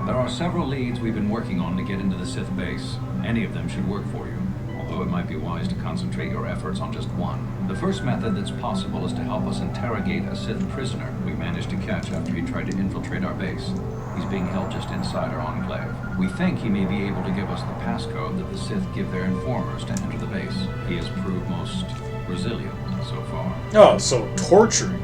There are several leads we've been working on to get into the Sith base. Any of them should work for you, although it might be wise to concentrate your efforts on just one. The first method that's possible is to help us interrogate a Sith prisoner we managed to catch after he tried to infiltrate our base. He's being held just inside our enclave. We think he may be able to give us the passcode that the Sith give their informers to enter the base. He has proved most resilient so far.
Oh, so torturing.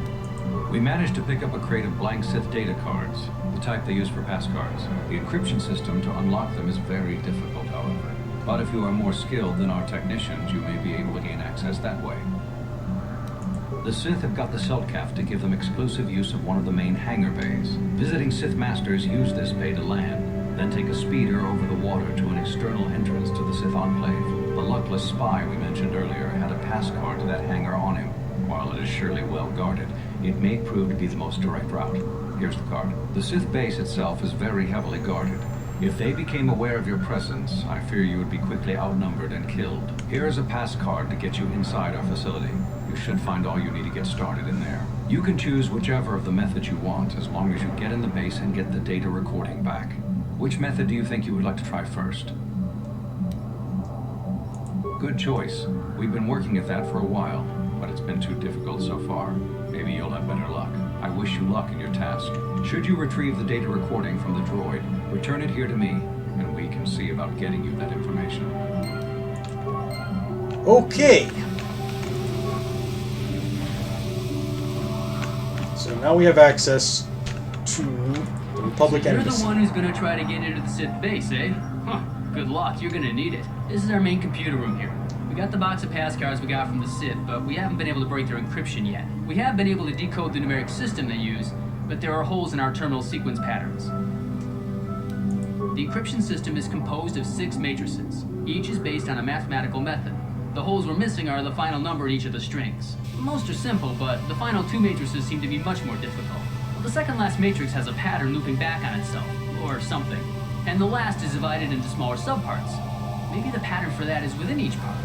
We managed to pick up a crate of blank Sith data cards, the type they use for passcards. The encryption system to unlock them is very difficult, however. But if you are more skilled than our technicians, you may be able to gain access that way. The Sith have got the Selkath to give them exclusive use of one of the main hangar bays. Visiting Sith Masters use this bay to land, then take a speeder over the water to an external entrance to the Sith Enclave. The luckless spy we mentioned earlier had a pass card to that hangar on him. While it is surely well guarded, it may prove to be the most direct route. Here's the card. The Sith base itself is very heavily guarded. If they became aware of your presence, I fear you would be quickly outnumbered and killed. Here is a pass card to get you inside our facility. You should find all you need to get started in there. You can choose whichever of the methods you want, as long as you get in the base and get the data recording back. Which method do you think you would like to try first? Good choice. We've been working at that for a while, but it's been too difficult so far. Maybe you'll have better luck. I wish you luck in your task. Should you retrieve the data recording from the droid, return it here to me, and we can see about getting you that information.
Okay. So now we have access to the Republic
You're
Embassy.
the one who's gonna try to get into the Sith base, eh? Huh. Good luck, you're gonna need it. This is our main computer room here. We got the box of pass cards we got from the Sith, but we haven't been able to break their encryption yet. We have been able to decode the numeric system they use, but there are holes in our terminal sequence patterns. The encryption system is composed of 6 matrices. Each is based on a mathematical method. The holes we're missing are the final number in each of the strings. Most are simple, but the final 2 matrices seem to be much more difficult. The second last matrix has a pattern looping back on itself, or something. And the last is divided into smaller subparts. Maybe the pattern for that is within each part.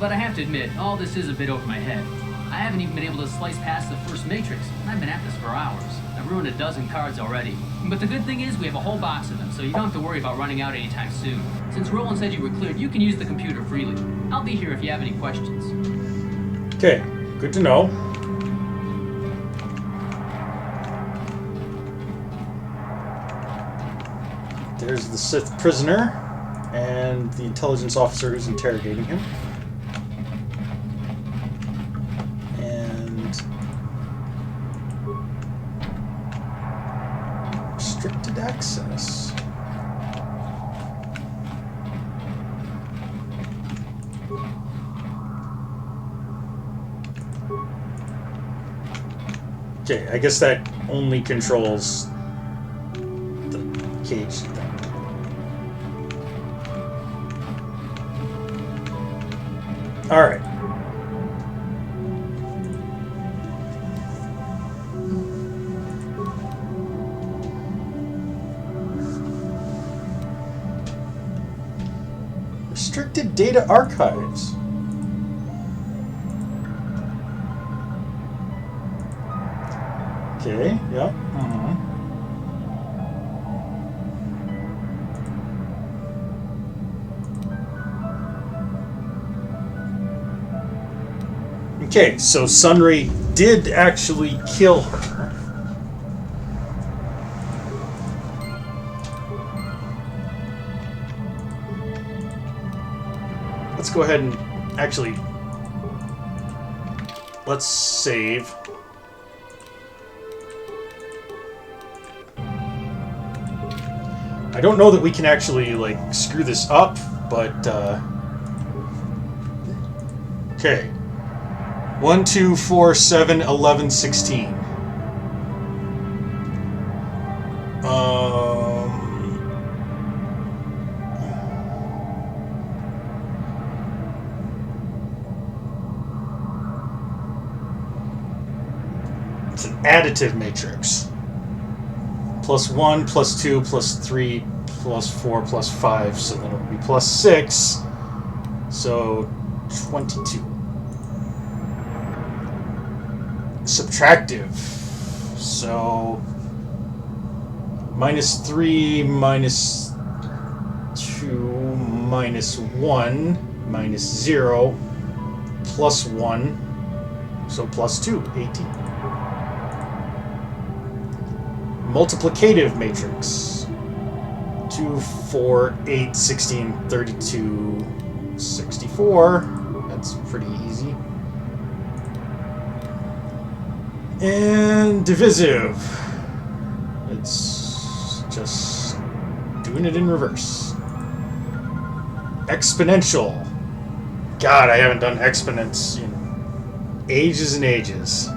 But I have to admit, all this is a bit over my head. I haven't even been able to slice past the first matrix, and I've been at this for hours. I've ruined a dozen cards already. But the good thing is we have a whole box of them, so you don't have to worry about running out anytime soon. Since Roland said you were cleared, you can use the computer freely. I'll be here if you have any questions.
Okay, good to know. There's the Sith prisoner and the intelligence officer who's interrogating him. And restricted access. Okay, I guess that only controls the cage thing. Alright. Restricted data archives. Okay, yeah. Okay, so Sunray did actually kill her. Let's go ahead and actually... let's save. I don't know that we can actually, like, screw this up, but, okay. 1, 2, 4, 7, 11, 16. It's an additive matrix. +1, +2, +3, +4, +5, so then it'll be +6. So 22. Subtractive. So -3, -2, -1, -0, +1, So plus 2, 18. Multiplicative matrix. 2, 4, 8, 16, 32, 64. That's pretty easy. And divisive. It's just doing it in reverse. Exponential. God, I haven't done exponents in ages and ages.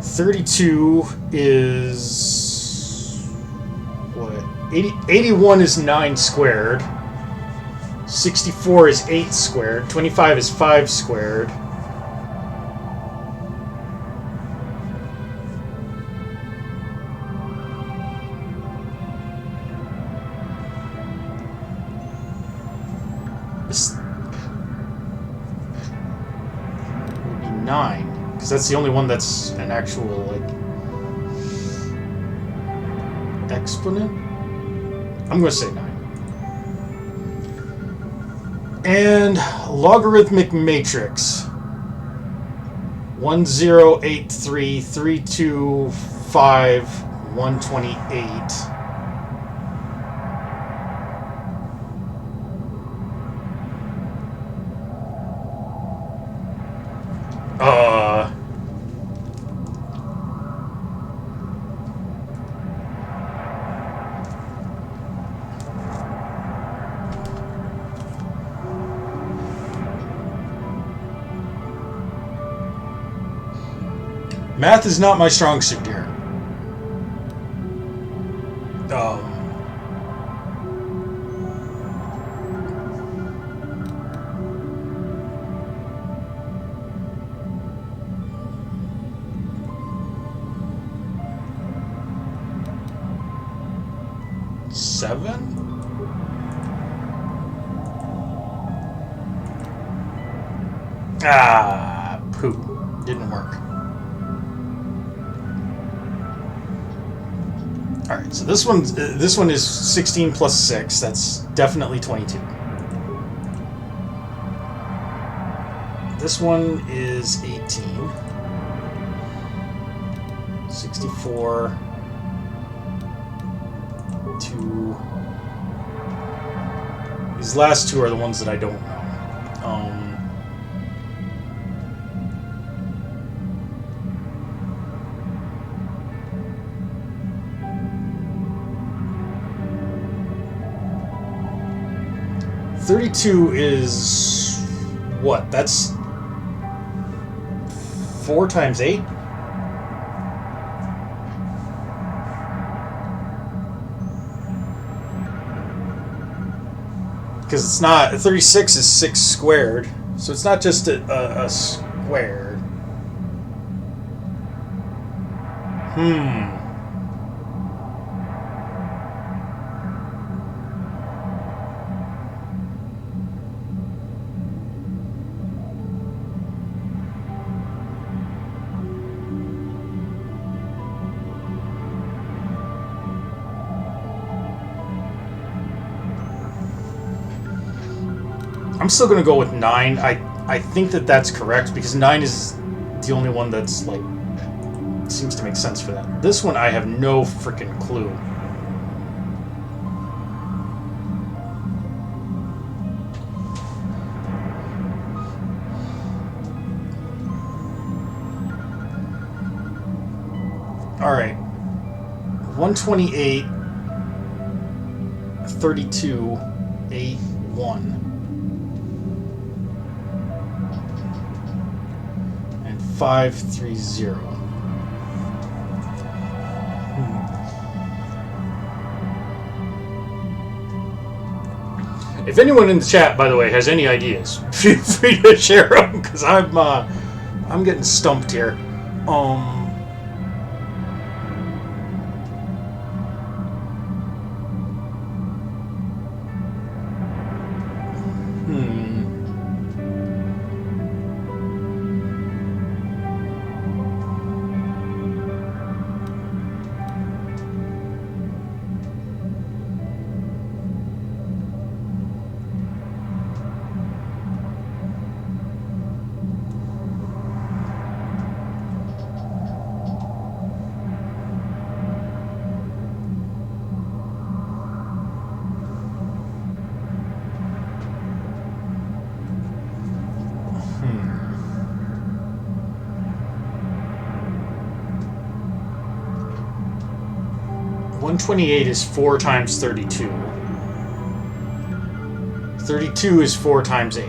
32 is what? 81 is 9 squared. 64 is 8 squared. 25 is 5 squared. This would be 9. Because that's the only one that's an actual, like, exponent? I'm going to say 9. And logarithmic matrix. 1083325 128. Math is not my strong suit here. Seven? Ah, poop. Didn't work. Alright, so this one is 16 plus 6. That's definitely 22. This one is 18. 64. 2. These last two are the ones that I don't know. 32 is what? That's 4 times 8? Because it's not, 36 is 6 squared, so it's not just a square. I'm still going to go with 9. I think that that's correct, because 9 is the only one that's, like, seems to make sense for that. This one, I have no freaking clue. Alright. 128, 32, 8, 1. 530. If anyone in the chat, by the way, has any ideas, feel free to share them, because I'm getting stumped here. 128 is 4 times 32. 32 is 4 times 8.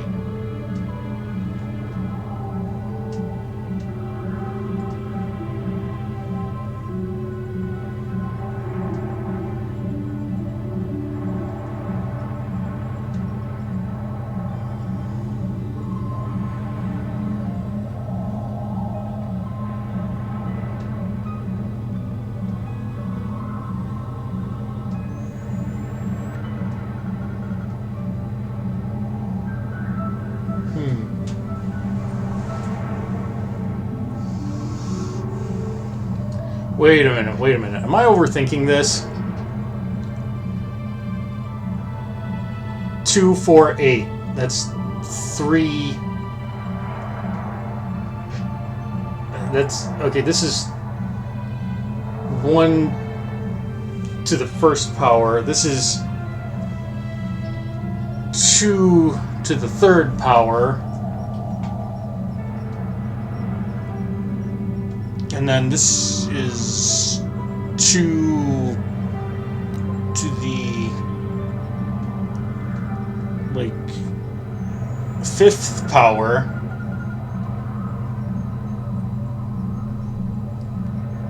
Wait a minute. Am I overthinking this? 2, 4, 8. That's 3. That's okay. This is 1 to the first power. This is 2 to the third power. And then this is 2 to the, like, 5th power.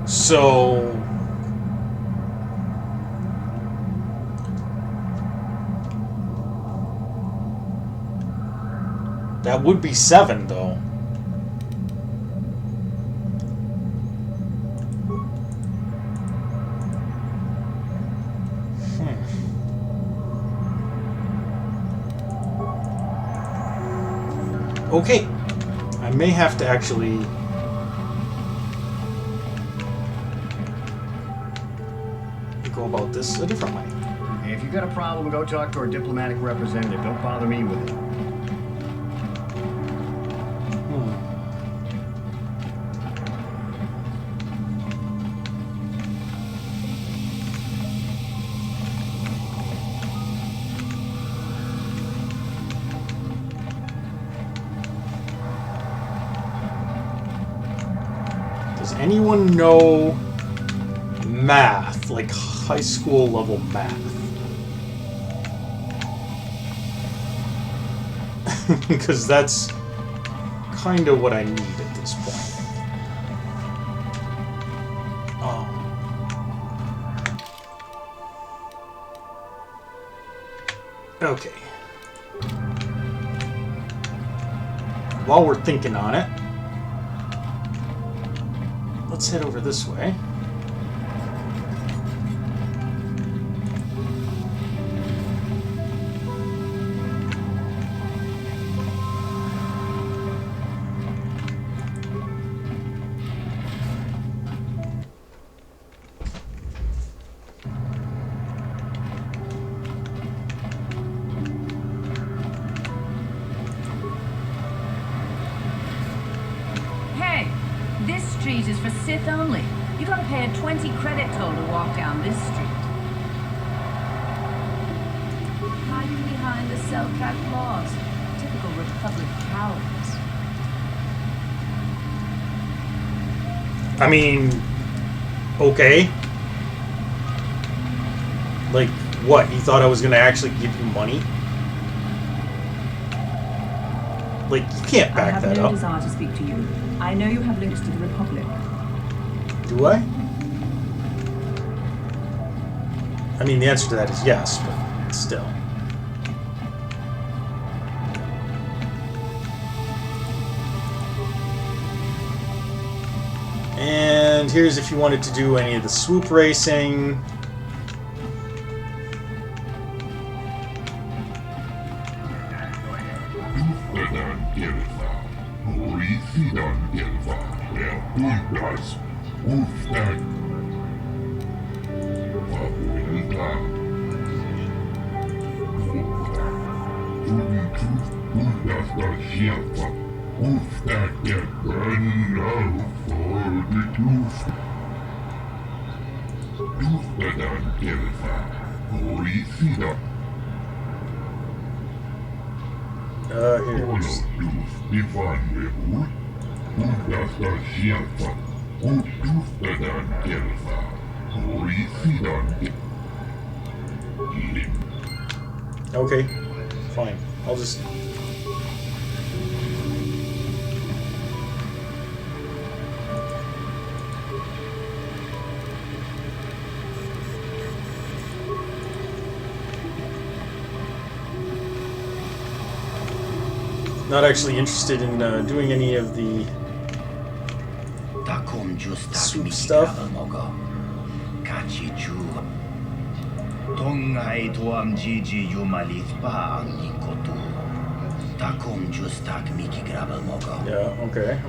So that would be 7, though. Okay, I may have to actually go about this a different way.
Hey, if you've got a problem, go talk to our diplomatic representative. Don't bother me with it.
Does anyone know math, like high school level math? Because that's kind of what I need at this point. Okay. While we're thinking on it, let's head over this way.
This street is for Sith only. You gotta pay a 20 credit toll to walk down this street. Hiding behind the Selkat laws. Typical Republic cowards.
I mean, okay. Like, what? You thought I was gonna actually give you money? Like, you can't back that up.
I have no desire to speak to you. I know you have links to the Republic.
Do I? I mean, the answer to that is yes, but still. And here's if you wanted to do any of the swoop racing. Okay, fine. I'll just... Not actually interested in doing any of the swoop stuff. Yeah, okay.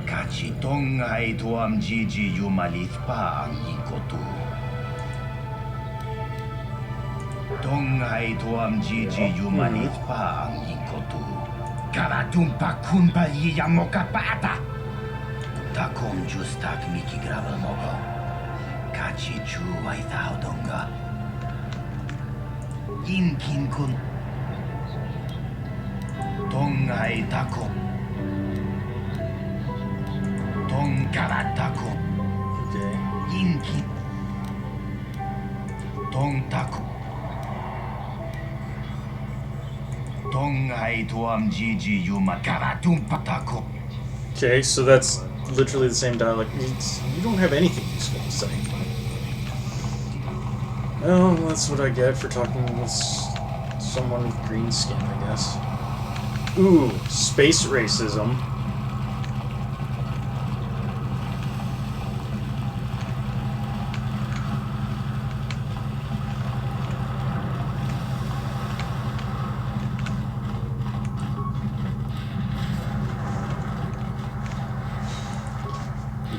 Kachi tongai tuam jiji yumalith pa ang ikotu. Tongai tuam jiji yumalith pa ang ikotu. Karatumpa kunpa yiyamokapata. Takom justak miki grabal mogo. Kachi chu ay thao donga. Inkin kun. Tongai takom. Tong karatako.
Okay.
Inki. Tong tako. Tong ai tuam jiji yuma karatum patako.
Okay, so that's literally the same dialect. You don't have anything useful to say. Well, that's what I get for talking with someone with green skin, I guess. Ooh, space racism.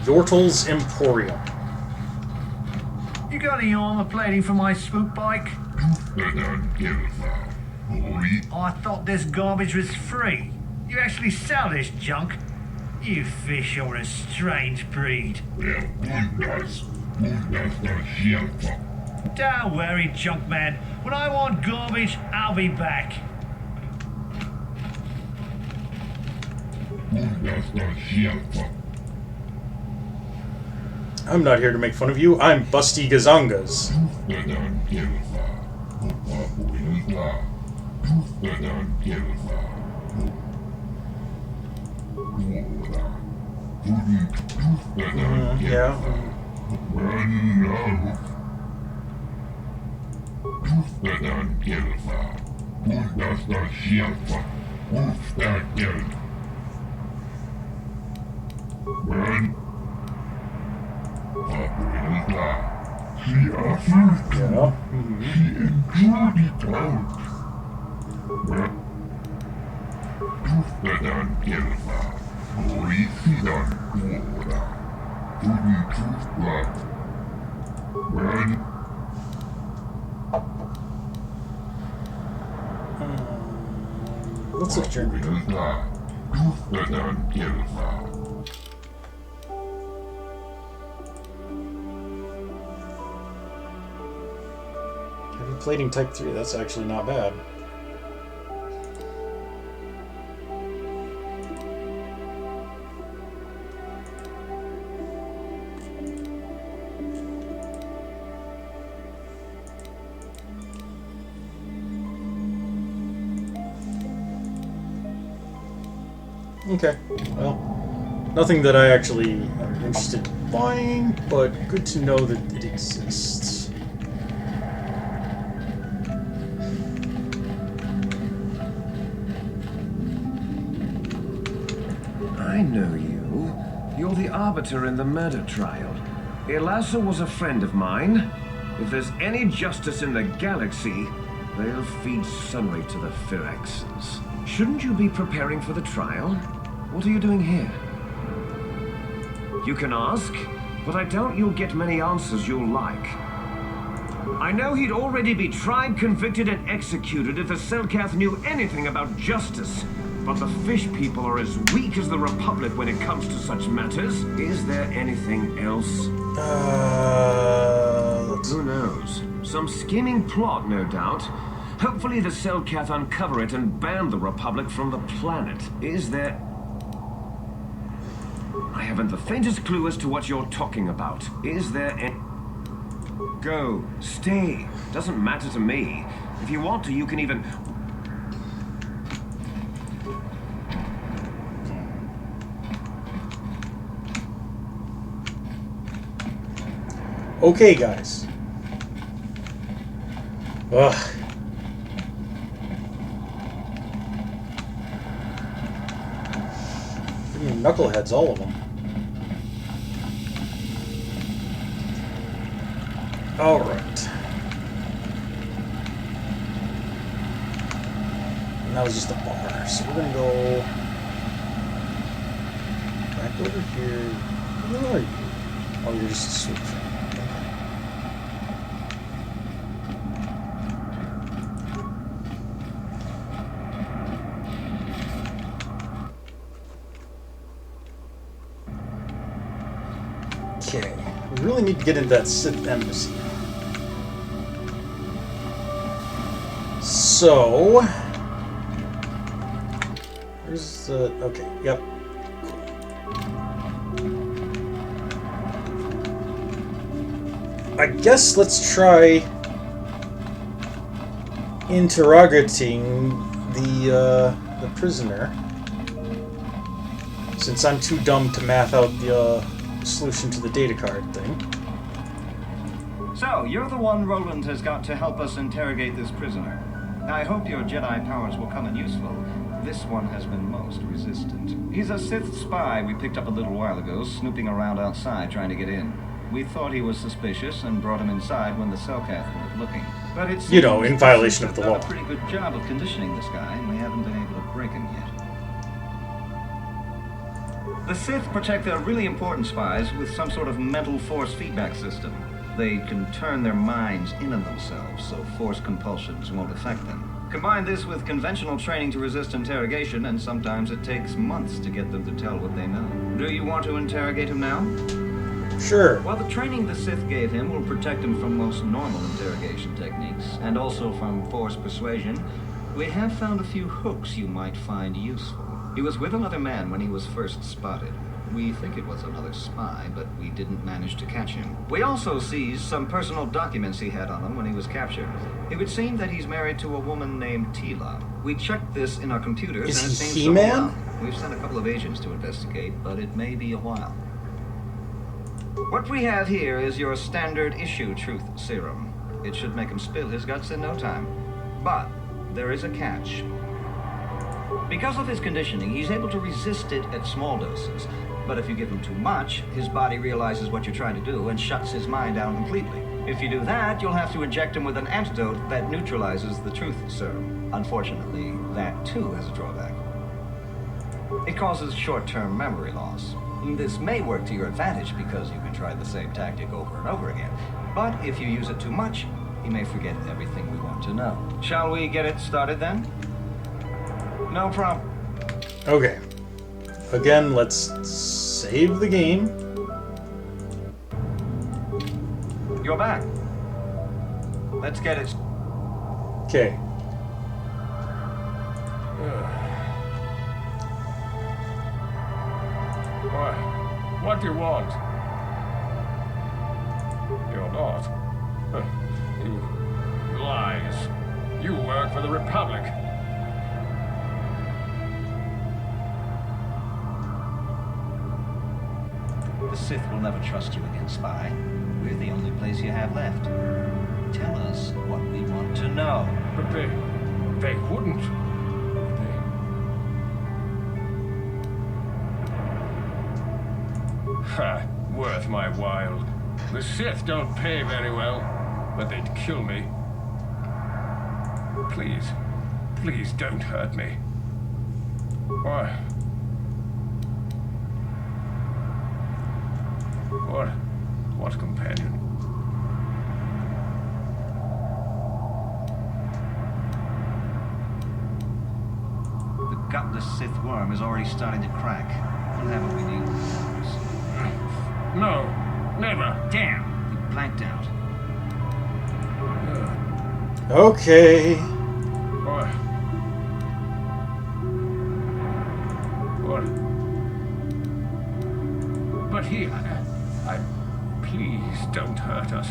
Yortle's Emporium.
You got any armor plating for my spook bike? I thought this garbage was free. You actually sell this junk? You fish are a strange breed. Don't worry, junk man. When I want garbage, I'll be back.
I'm not here to make fun of you. I'm Busty Gazangas. Yeah. What's a journey? Heavy plating type 3, that's actually not bad. Okay, well, nothing that I actually am interested in buying, but good to know that it exists.
I know you. You're the arbiter in the murder trial. Elasa was a friend of mine. If there's any justice in the galaxy, they'll feed sunray to the Firaxes. Shouldn't you be preparing for the trial? What are you doing here? You can ask, but I doubt you'll get many answers you'll like. I know he'd already be tried, convicted, and executed if the Selkath knew anything about justice. But the fish people are as weak as the Republic when it comes to such matters. Is there anything else? Who knows? Some scheming plot, no doubt. Hopefully the Selkath uncover it and ban the Republic from the planet. Is there... I haven't the faintest clue as to what you're talking about. Is there any... Go. Stay. Doesn't matter to me. If you want to, you can even...
Okay, guys. Ugh. Freaking knuckleheads, all of them. Alright. And that was just a bar, so we're gonna go back over here. Where are you? Oh, you're just a switch. Okay, we really need to get into that Sith embassy. So, where's the... okay, yep. I guess let's try interrogating the prisoner, since I'm too dumb to math out the solution to the data card thing.
So, you're the one Roland has got to help us interrogate this prisoner. I hope your Jedi powers will come in useful. This one has been most resistant. He's a Sith spy we picked up a little while ago, snooping around outside trying to get in. We thought he was suspicious and brought him inside when the Selkath weren't looking. But it's,
you know, in violation of the law.
Done a pretty good job of conditioning this guy, and we haven't been able to break him yet. The Sith protect their really important spies with some sort of mental force feedback system. They can turn their minds in on themselves, so force compulsions won't affect them. Combine this with conventional training to resist interrogation, and sometimes it takes months to get them to tell what they know. Do you want to interrogate him now?
Sure.
Well, the training the Sith gave him will protect him from most normal interrogation techniques, and also from force persuasion. We have found a few hooks you might find useful. He was with another man when he was first spotted. We think it was another spy, but we didn't manage to catch him. We also seized some personal documents he had on him when he was captured. It would seem that he's married to a woman named Tila. We checked this in our computers, and it seems
He-Man?
We've sent a couple of agents to investigate, but it may be a while. What we have here is your standard issue truth serum. It should make him spill his guts in no time. But there is a catch. Because of his conditioning, he's able to resist it at small doses. But if you give him too much, his body realizes what you're trying to do and shuts his mind down completely. If you do that, you'll have to inject him with an antidote that neutralizes the truth serum. Unfortunately, that too has a drawback. It causes short-term memory loss. This may work to your advantage because you can try the same tactic over and over again. But if you use it too much, he may forget everything we want to know. Shall we get it started then? No problem.
Okay. Again, let's save the game.
You're back. Let's get it.
Okay.
What do you want? You're not. You lies. You work for the Republic.
The Sith will never trust you again, spy. We're the only place you have left. Tell us what we want to know.
But they wouldn't. Ha! Worth my while. The Sith don't pay very well, but they'd kill me. Please, please don't hurt me. Why? What companion?
The gutless Sith worm is already starting to crack. We'll have what we need.
No, never.
Damn! He blanked out.
Okay.
But here, please don't hurt us.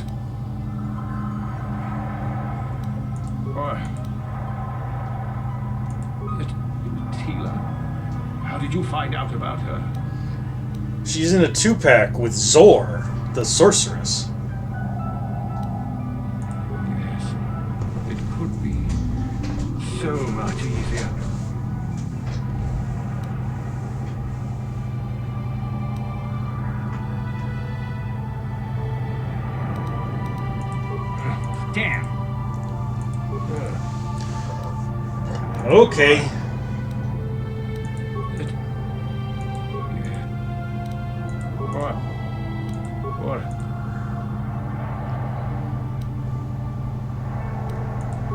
Tila, how did you find out about her?
She's in a 2-pack with Zor, the sorceress.
Yes, it could be so much easier.
Damn.
Okay.
What?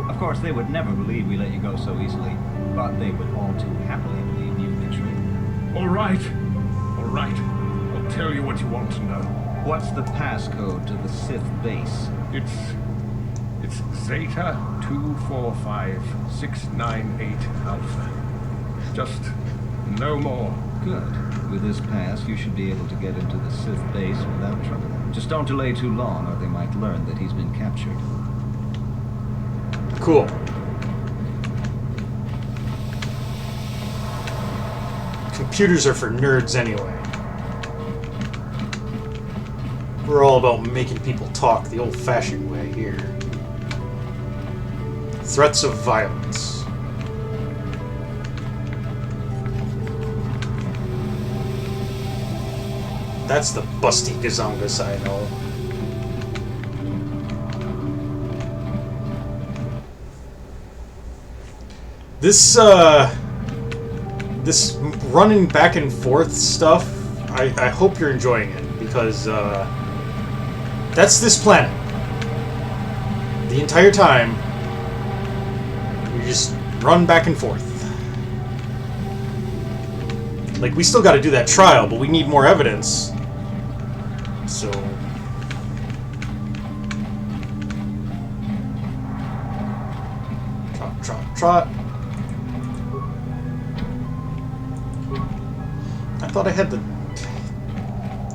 Of course, they would never believe we let you go so easily, but they would all too happily believe you eventually.
All right. I'll tell you what you want to know.
What's the passcode to the Sith base?
It's Zeta 245698 Alpha. Just no more.
Good. With this pass, you should be able to get into the Sith base without trouble. Just don't delay too long, or they might learn that he's been captured.
Cool. Computers are for nerds anyway. We're all about making people talk the old-fashioned way here. Threats of violence. That's the busty gazongas I know. This running back and forth stuff, I hope you're enjoying it, because that's this planet. The entire time, you just run back and forth. Like, we still got to do that trial, but we need more evidence. So... Trot. I thought I had the...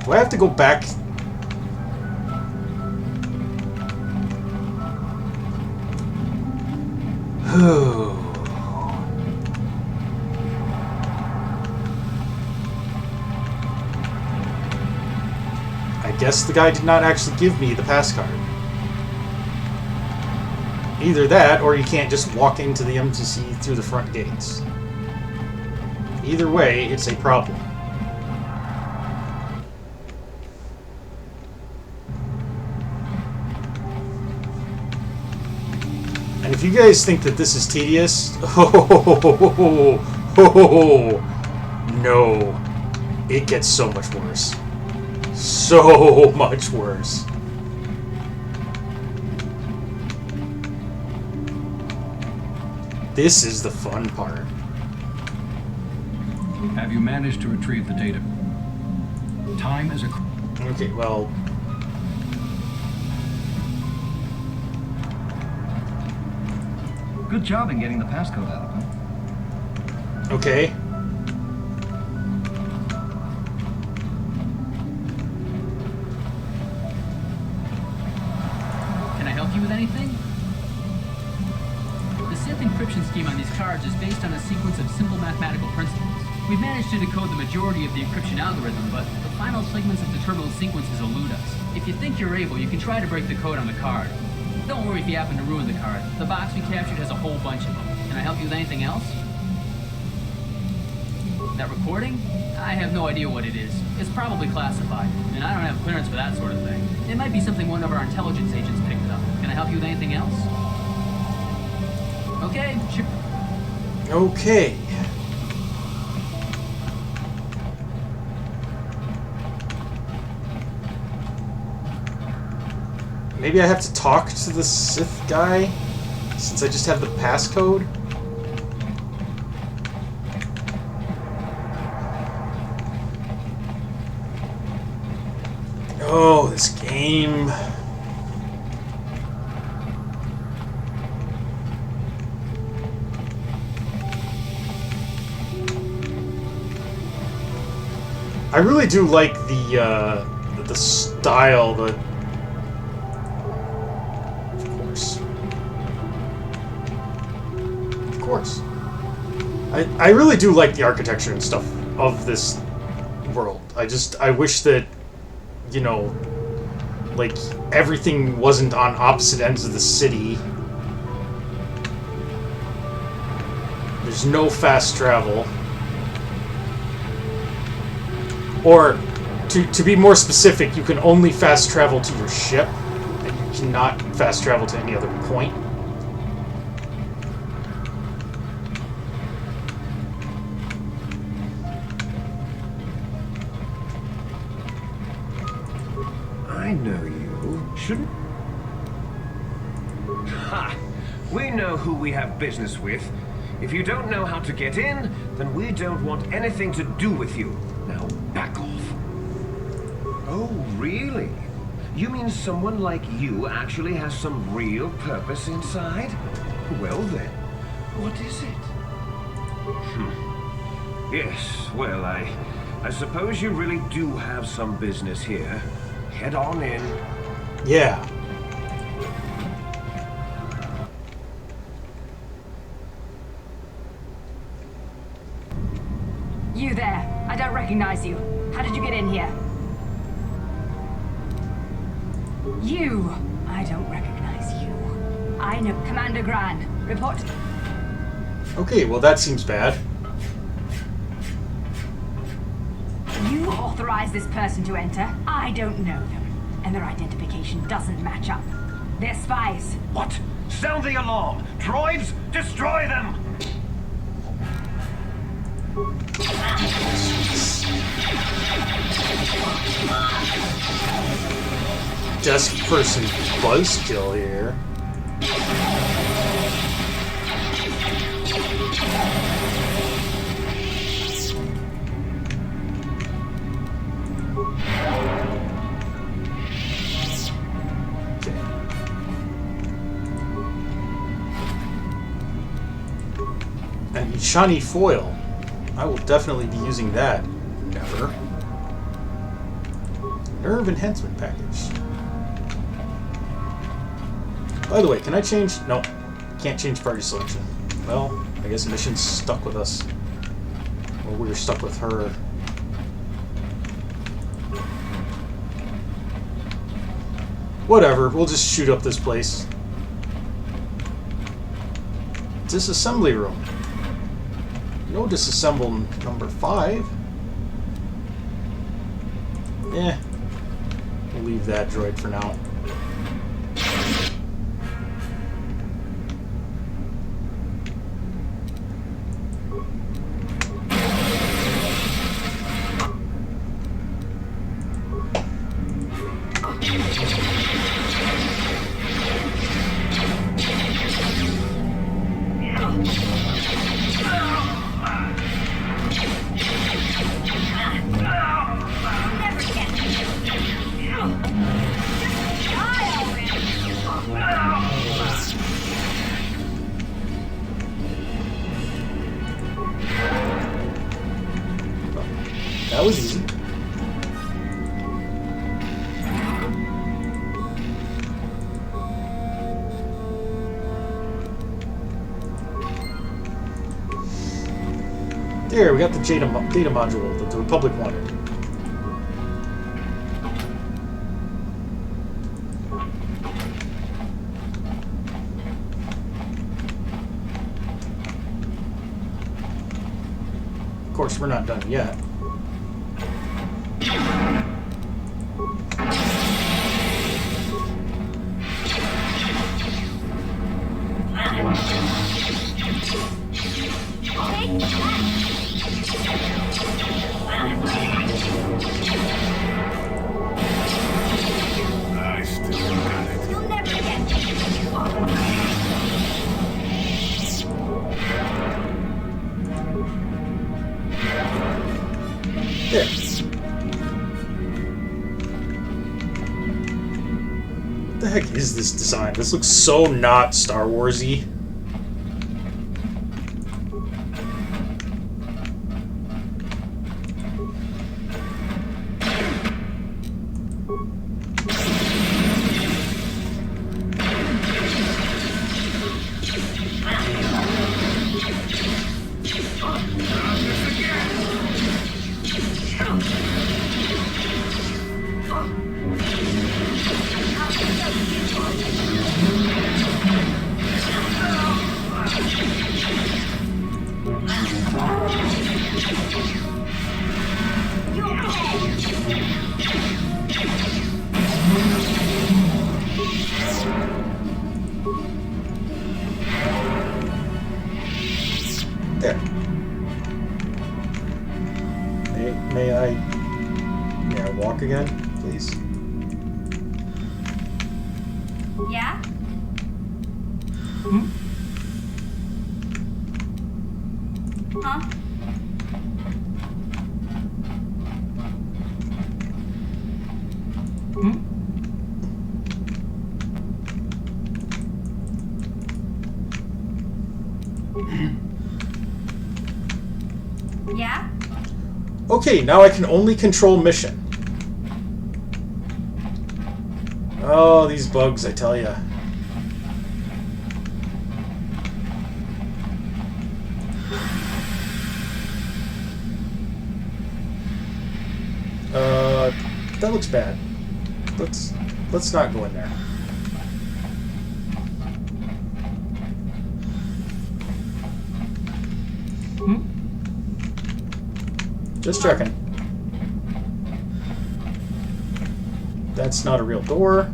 Do I have to go back? I guess the guy did not actually give me the pass card. Either that, or you can't just walk into the MTC through the front gates. Either way, it's a problem. And if you guys think that this is tedious, no, it gets so much worse. So much worse. This is the fun part.
Have you managed to retrieve the data? Time is a...
Okay, well...
Good job in getting the passcode out of him.
Okay.
Can I help you with anything? The Sith encryption scheme on these cards is based on a sequence of simple mathematical principles. We've managed to decode the majority of the encryption algorithm, but the final segments of the terminal sequences elude us. If you think you're able, you can try to break the code on the card. Don't worry if you happen to ruin the card. The box we captured has a whole bunch of them. Can I help you with anything else? That recording? I have no idea what it is. It's probably classified, and I don't have clearance for that sort of thing. It might be something one of our intelligence agents picked up. Can I help you with anything else? Okay, sure.
Okay. Maybe I have to talk to the Sith guy, since I just have the passcode? Oh, this game. I really do like the style, Of course. I really do like the architecture and stuff of this world. I wish that, you know, like, everything wasn't on opposite ends of the city. There's no fast travel. Or, to be more specific, you can only fast travel to your ship, and you cannot fast travel to any other point.
I know you. Shouldn't... Ha! We know who we have business with. If you don't know how to get in, then we don't want anything to do with you. Now back off. Oh, really? You mean someone like you actually has some real purpose inside? Well then, what is it? Yes, well, I suppose you really do have some business here. Head on in.
Yeah.
You there. I don't recognize you. How did you get in here? You. I don't recognize you. I know. Commander Gran. Report.
Okay, well that seems bad.
You authorized this person to enter. I don't know them. And their identification doesn't match up. They're spies.
What? Sound the alarm! Droids, destroy them!
Desk person buzzkill here. And shiny foil. I will definitely be using that. Never. Nerve enhancement package. By the way, can I change? No, can't change party selection. Well, I guess mission's stuck with us. Or we were stuck with her. Whatever, we'll just shoot up this place. Disassembly room. No disassemble number 5. Eh. We'll leave that droid for now. That was easy. There, we got the data module that the Republic wanted. Of course, we're not done yet.
I still got it.
You'll never get me.
There. What the heck is this design? This looks so not Star Wars-y.
Yeah? Huh? Yeah?
Okay, now I can only control mission. Oh, these bugs, I tell ya. That looks bad. Let's not go in there. Just checking. That's not a real door.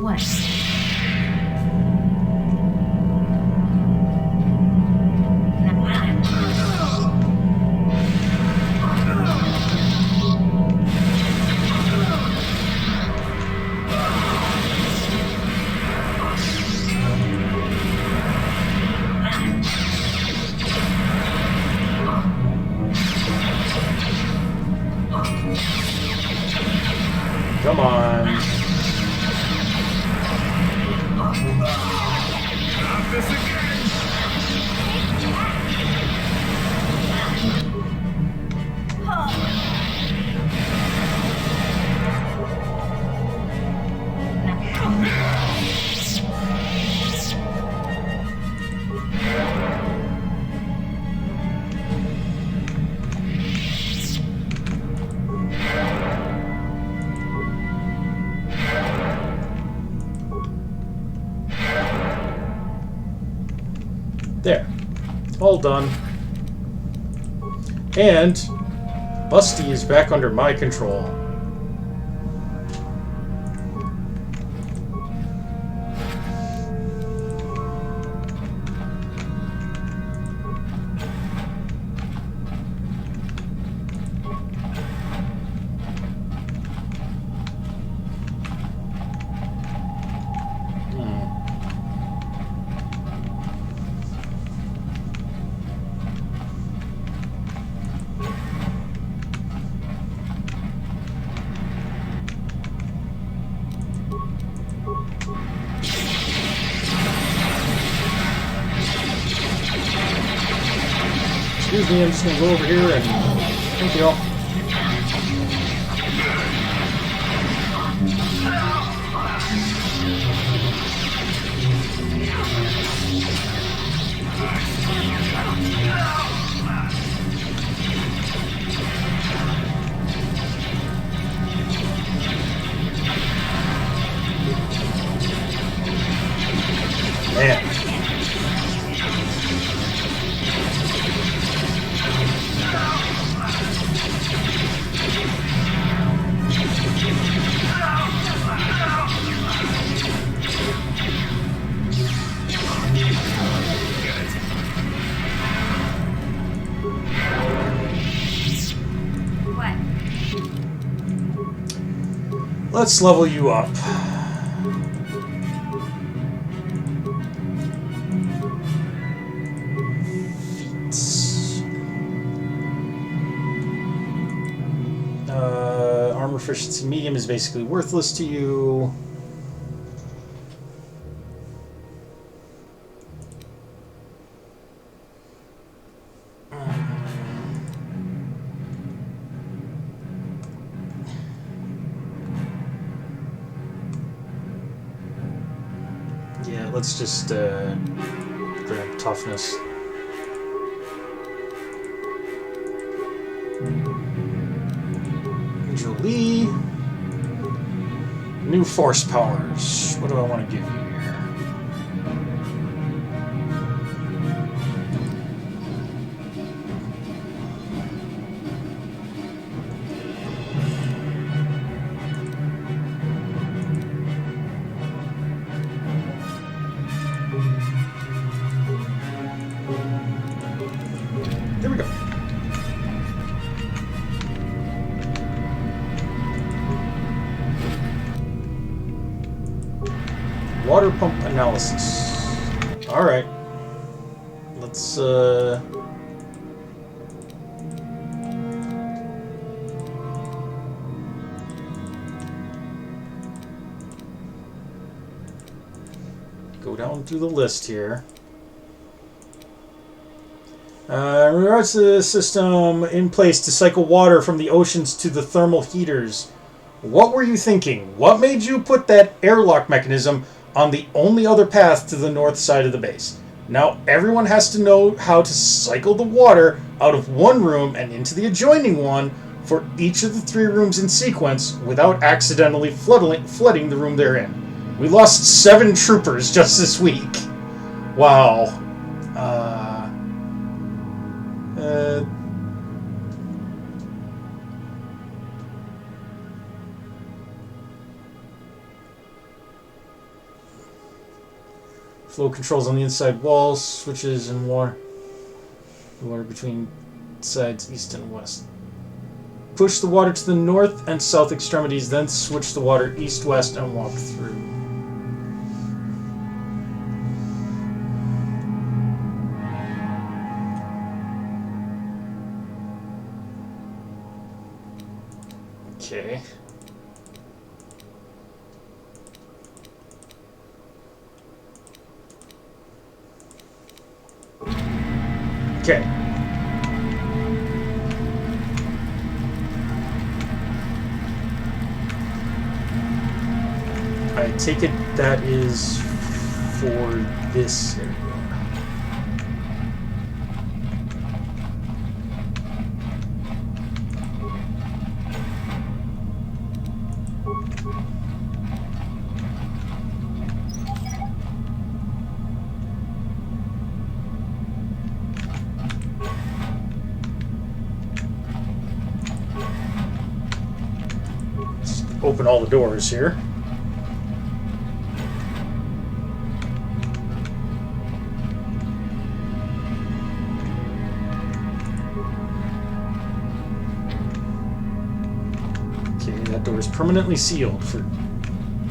What?
Come on.
Not this again!
There. All done. And Busty is back under my control. Excuse me, I'm just gonna go over here and thank you all. Man.
What?
Let's level you up. Armor efficiency medium is basically worthless to you. Yeah, let's just grab toughness. Jolie. New force powers. What do I want to give you here? water pump analysis. Alright. Let's, go down through the list here. In regards to the system in place to cycle water from the oceans to the thermal heaters, what were you thinking? What made you put that airlock mechanism on the only other path to the north side of the base? Now everyone has to know how to cycle the water out of one room and into the adjoining one for each of the 3 rooms in sequence without accidentally flooding the room they're in. We lost 7 troopers just this week. Wow. Flow controls on the inside wall, switches and water between sides east and west. Push the water to the north and south extremities, then switch the water east-west and walk through. Okay. Okay. I take it that is for this area. Open all the doors here. Okay, that door is permanently sealed for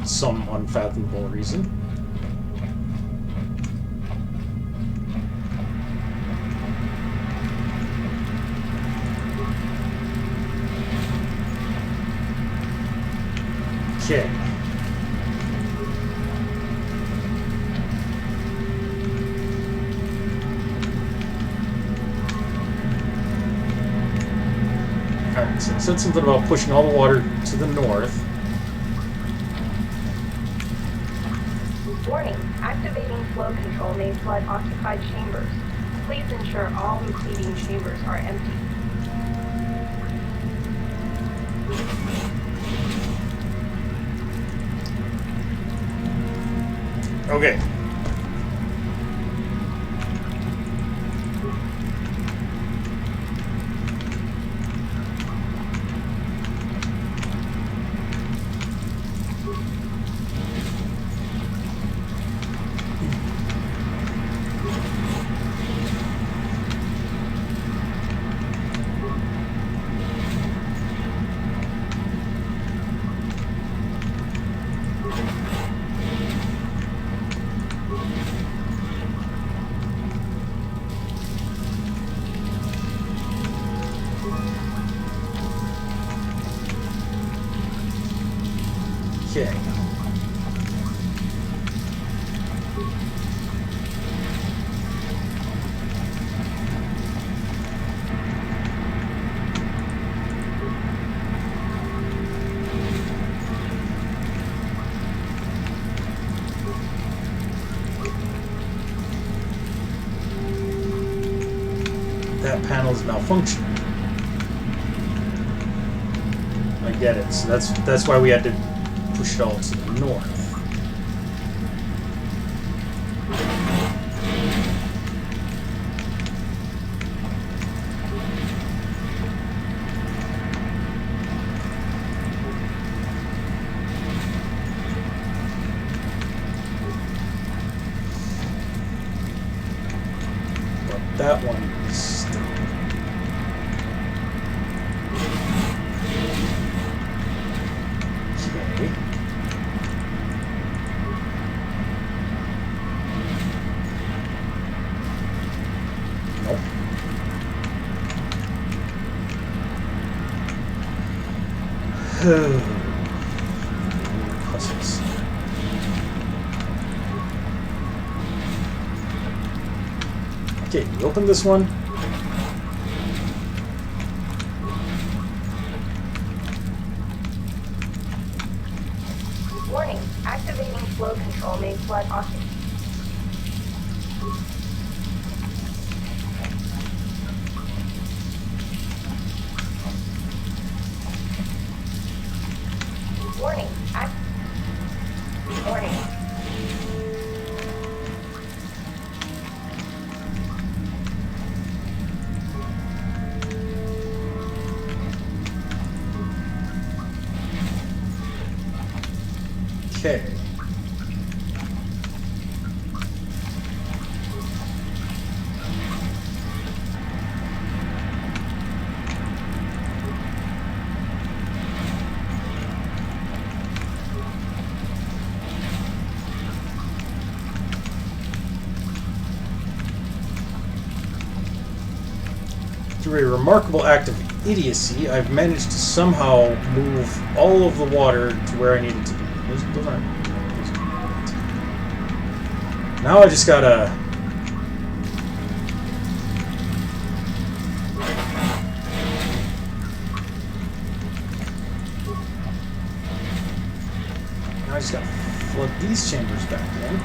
some unfathomable reason. Okay. Alright, so it said something about pushing all the water to the north.
Warning, activating flow control may flood occupied chambers. Please ensure all receiving chambers are empty.
Okay. Okay. That panel is malfunctioning. I get it. So that's why we had to push it all to the north. But that one is still... Okay. Puzzles. Okay, we open this one.
Warning, activating flow control may flood occupants. Warning, warning.
Okay. Through a remarkable act of idiocy, I've managed to somehow move all of the water to where I need it to be. Those aren't. Now I just gotta. Now I just gotta flood these chambers back in.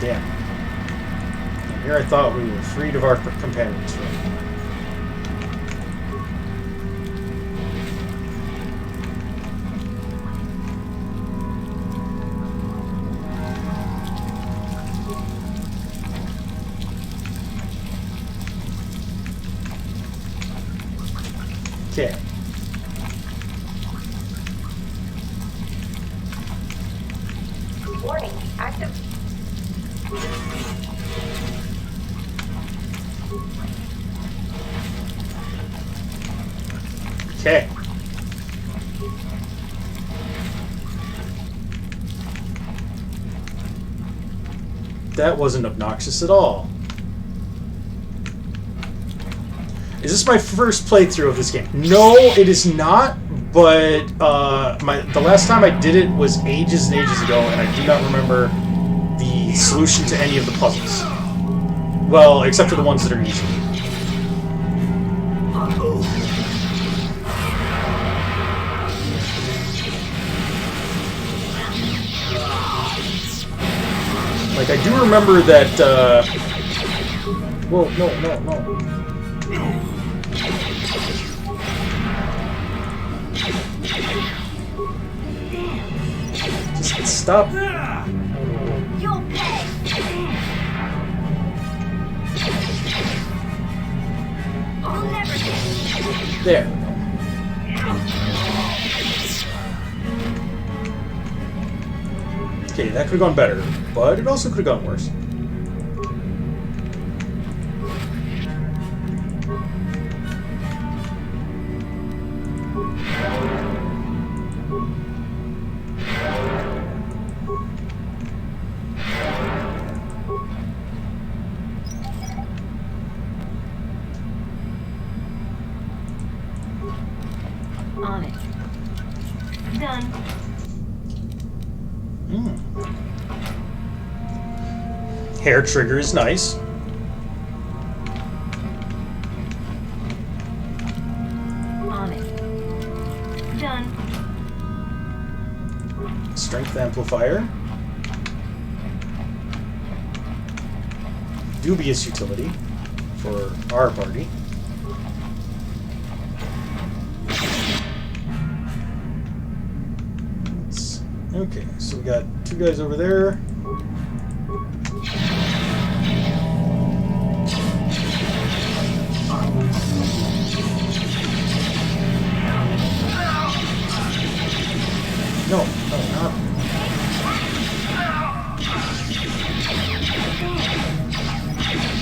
Damn. Here I thought we were freed of our companions from. Okay.
Warning, active.
Okay. That wasn't obnoxious at all. Is this my first playthrough of this game? No, it is not, but the last time I did it was ages and ages ago, and I do not remember the solution to any of the puzzles. Well, except for the ones that are easy. Like, I do remember that, whoa, no. Just stop.
You'll pay. You'll never get.
There. Okay, that could have gone better, but it also could have gone worse.
On it. Done.
Hair trigger is nice.
On it. Done.
Strength amplifier. Dubious utility for our party. Okay, so we got two guys over there. No, not.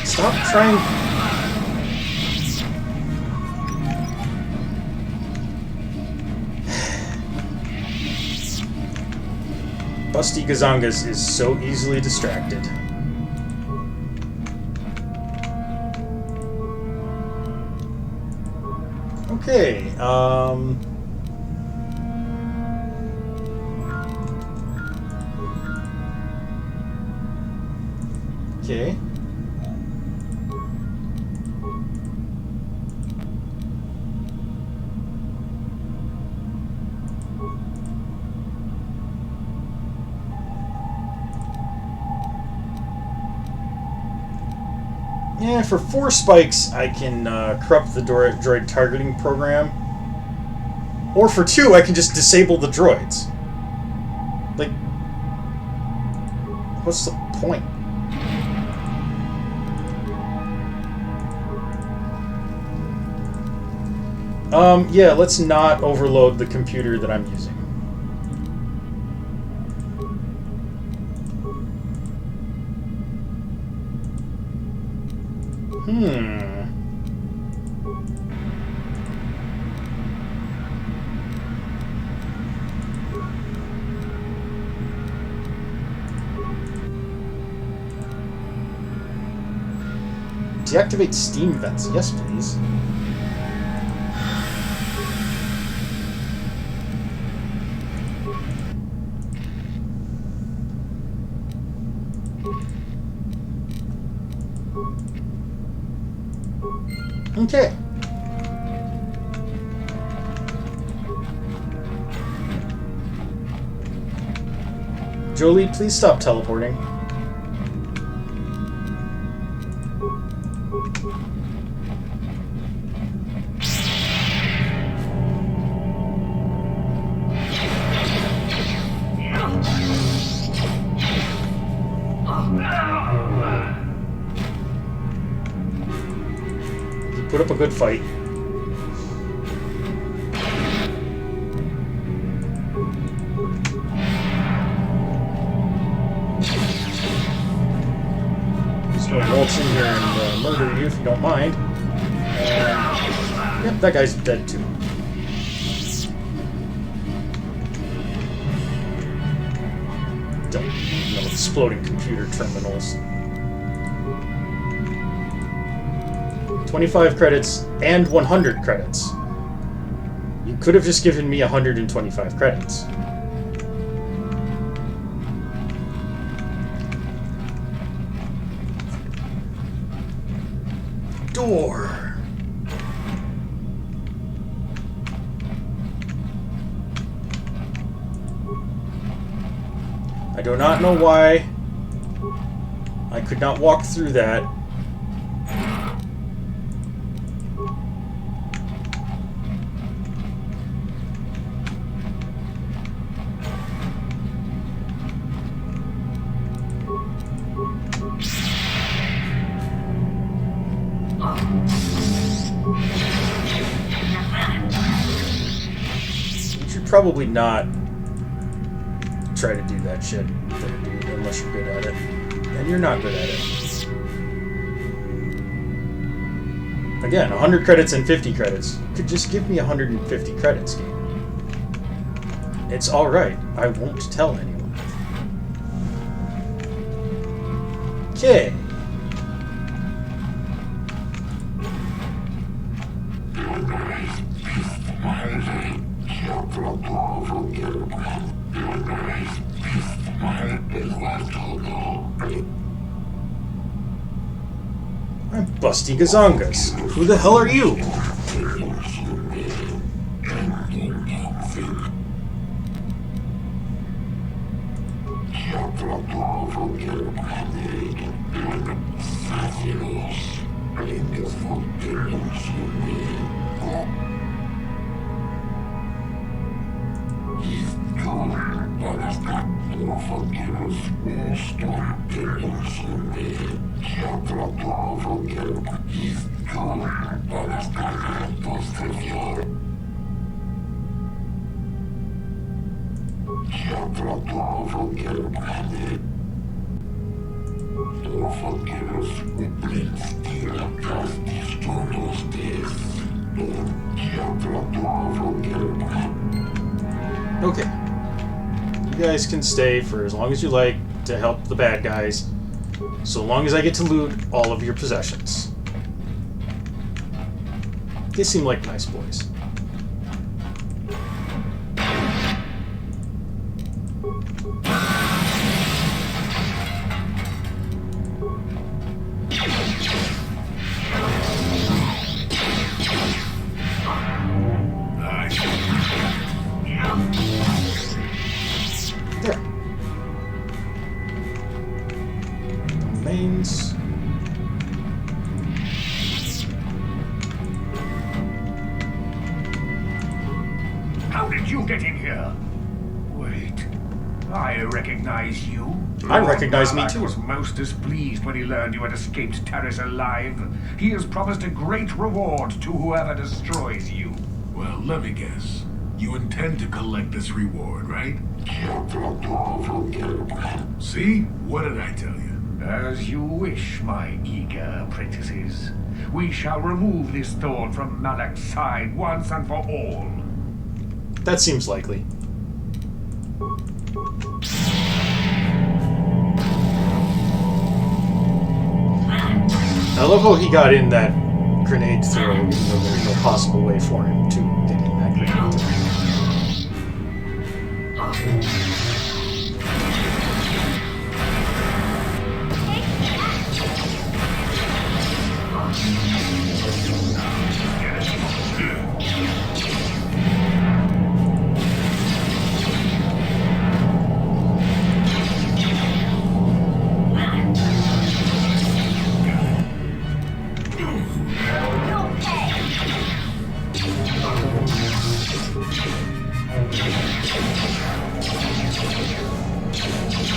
Stop trying. Busty Gazangas is so easily distracted. Okay, okay. Yeah, for 4 spikes, I can corrupt the droid targeting program. Or for 2, I can just disable the droids. Like, what's the point? Yeah, let's not overload the computer that I'm using. Deactivate steam vents. Yes, please. Okay. Jolie, please stop teleporting. Put up a good fight. Just gonna waltz in here and murder you if you don't mind. Yep, that guy's dead too. Don't know exploding computer terminals. 25 credits and 100 credits. You could have just given me 125 credits. Door. I do not know why I could not walk through that. Probably not try to do that shit there, dude, unless you're good at it. And you're not good at it. Again, 100 credits and 50 credits. You could just give me 150 credits, game. It's alright. I won't tell anyone. Okay. I'm Busty Gazongas. Who the hell are you? Okay. You guys can stay for as long as you like to help the bad guys, so long as I get to loot all of your possessions. They seem like nice boys. There. Domains.
How did you get in here? Wait, I recognize you.
I recognize me
Malak
too.
was most displeased when he learned you had escaped Terrace alive. He has promised a great reward to whoever destroys you.
Well, let me guess. You intend to collect this reward, right? See? What did I tell you?
As you wish, my eager apprentices. We shall remove this thorn from Malak's side once and for all.
That seems likely. I love how he got in that grenade throw, even though there's no possible way for him to get in that grenade throw.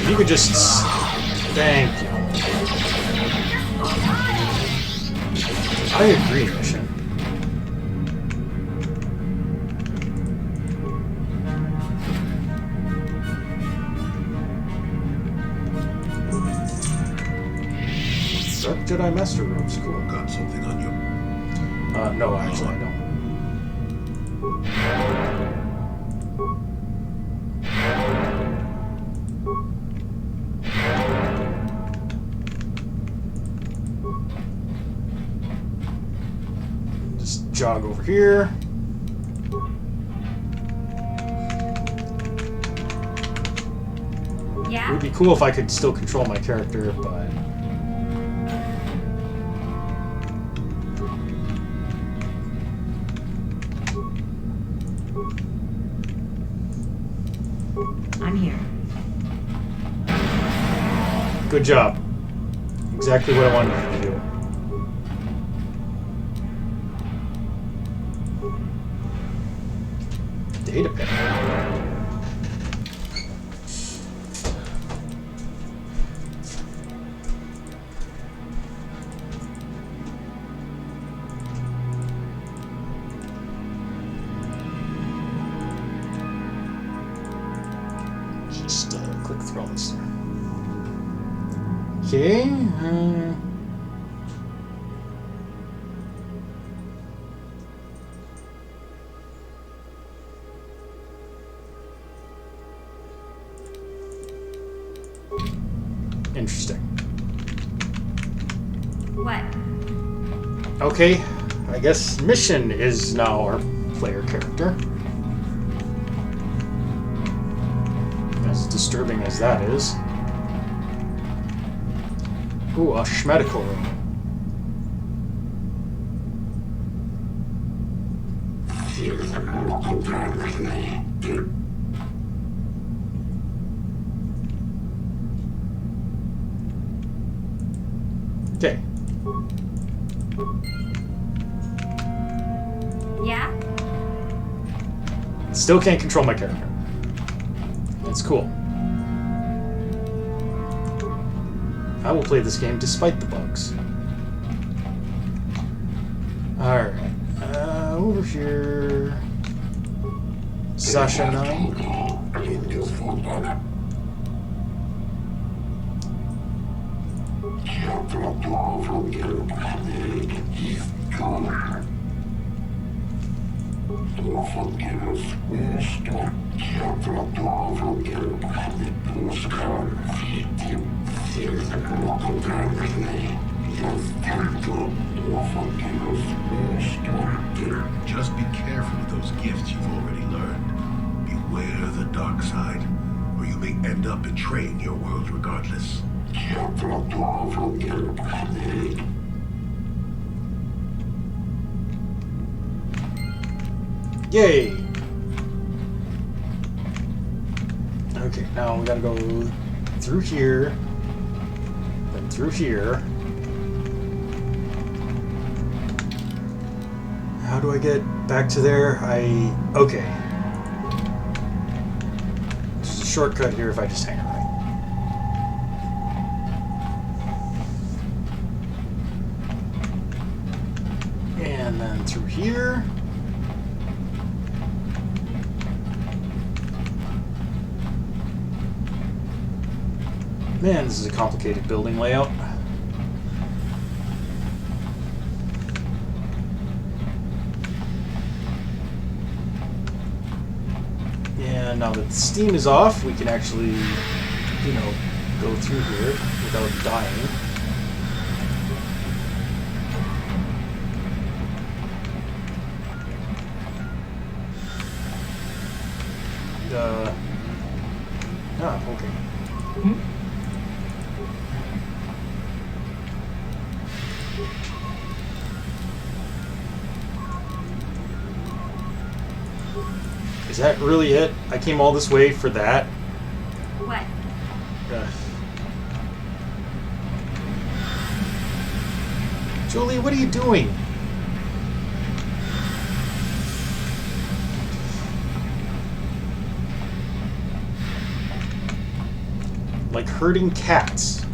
You could just... Thank you. I agree, Mission. Dark Jedi Master Robes, cool.
Got something on you?
No, actually I don't. Just jog over here.
Yeah?
It would be cool if I could still control my character, but...
I'm here.
Good job. Exactly what I wanted you to do. Data pen. Just click through all this. Okay. Interesting.
What?
Okay, I guess Mission is now our player character. As disturbing as that is. Ooh, a medical room. Okay.
Yeah?
Still can't control my character. That's cool. I will play this game despite the bugs. Alright. Over here. Sasha 9.
Just be careful with those gifts you've already learned. Beware the dark side, or you may end up betraying your world regardless.
Yay! Okay, now we gotta go through here, then through here. How do I get back to there? Okay. There's a shortcut here if I just hang right. And then through here. Man, this is a complicated building layout. And now that the steam is off, we can actually, you know, go through here without dying. Okay. Is that really it? I came all this way for that?
What?
Julie, what are you doing? Like herding cats.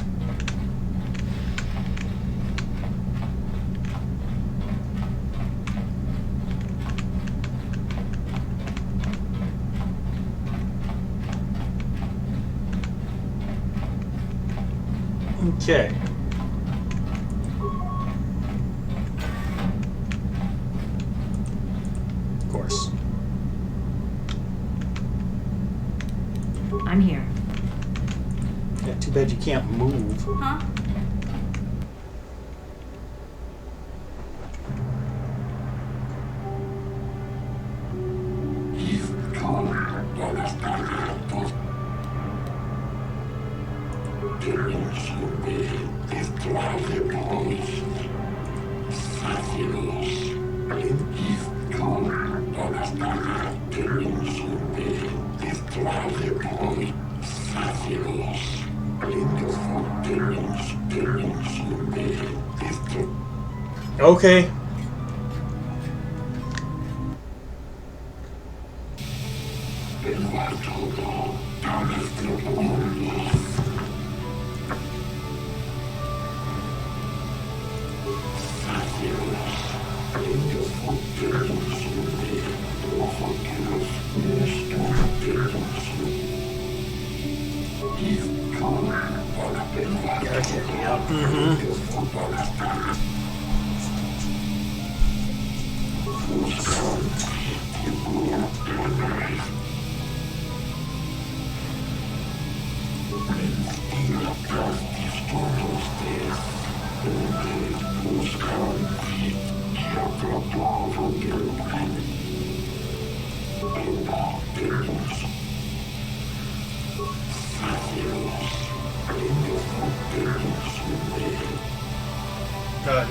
Okay. Of course.
I'm here.
Yeah, too bad you can't move.
Huh?
Okay. Okay, yeah.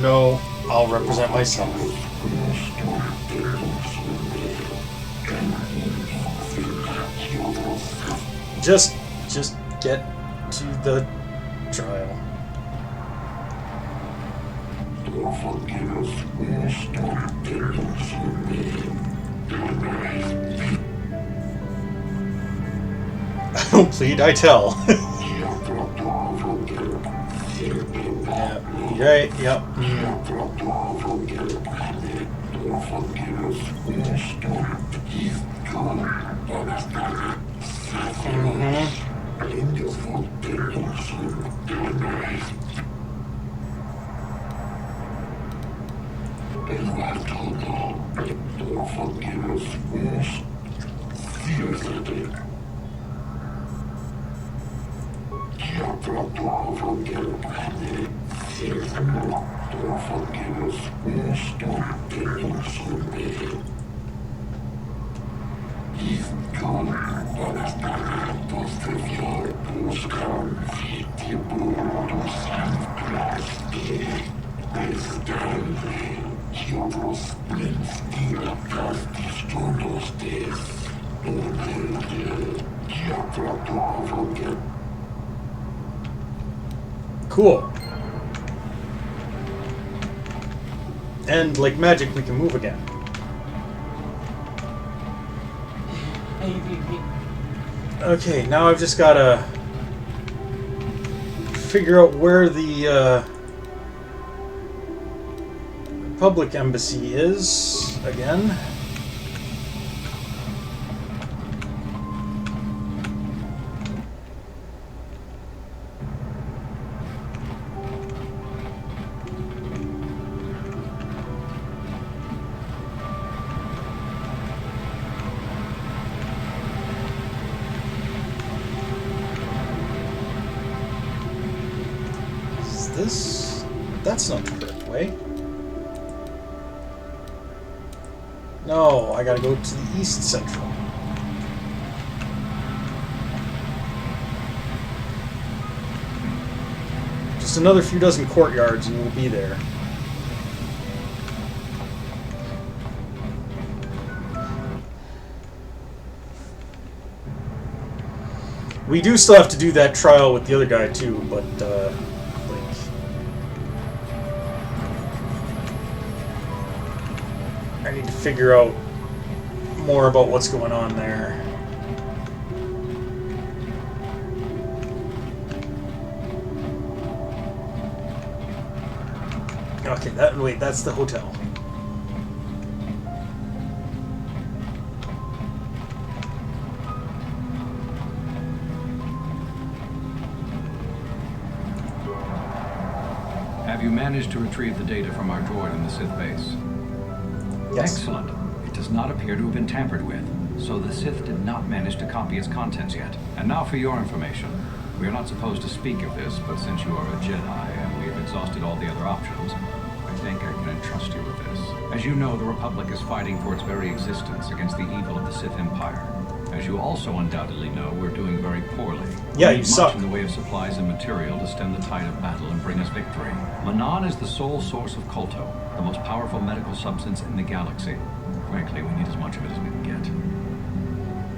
No, I'll represent myself. Just get to the trial. I don't plead, I tell. Yeah, right, yep. Cool. And like magic, we can move again. Okay, now I've just gotta figure out where the Republic Embassy is again. That's not the correct way. No, I gotta go to the East Central. Just another few dozen courtyards and we'll be there. We do still have to do that trial with the other guy too, but I need to figure out more about what's going on there. Okay, wait, that's the hotel.
Have you managed to retrieve the data from our droid in the Sith base?
Yes.
Excellent. It does not appear to have been tampered with, so the Sith did not manage to copy its contents yet. And now for your information. We are not supposed to speak of this, but since you are a Jedi and we have exhausted all the other options, I think I can entrust you with this. As you know, the Republic is fighting for its very existence against the evil of the Sith Empire. As you also undoubtedly know, we're doing very poorly.
Yeah,
we
you
need
suck.
much in the way of supplies and material to stem the tide of battle and bring us victory. Manaan is the sole source of Kolto, the most powerful medical substance in the galaxy. Frankly, we need as much of it as we can get.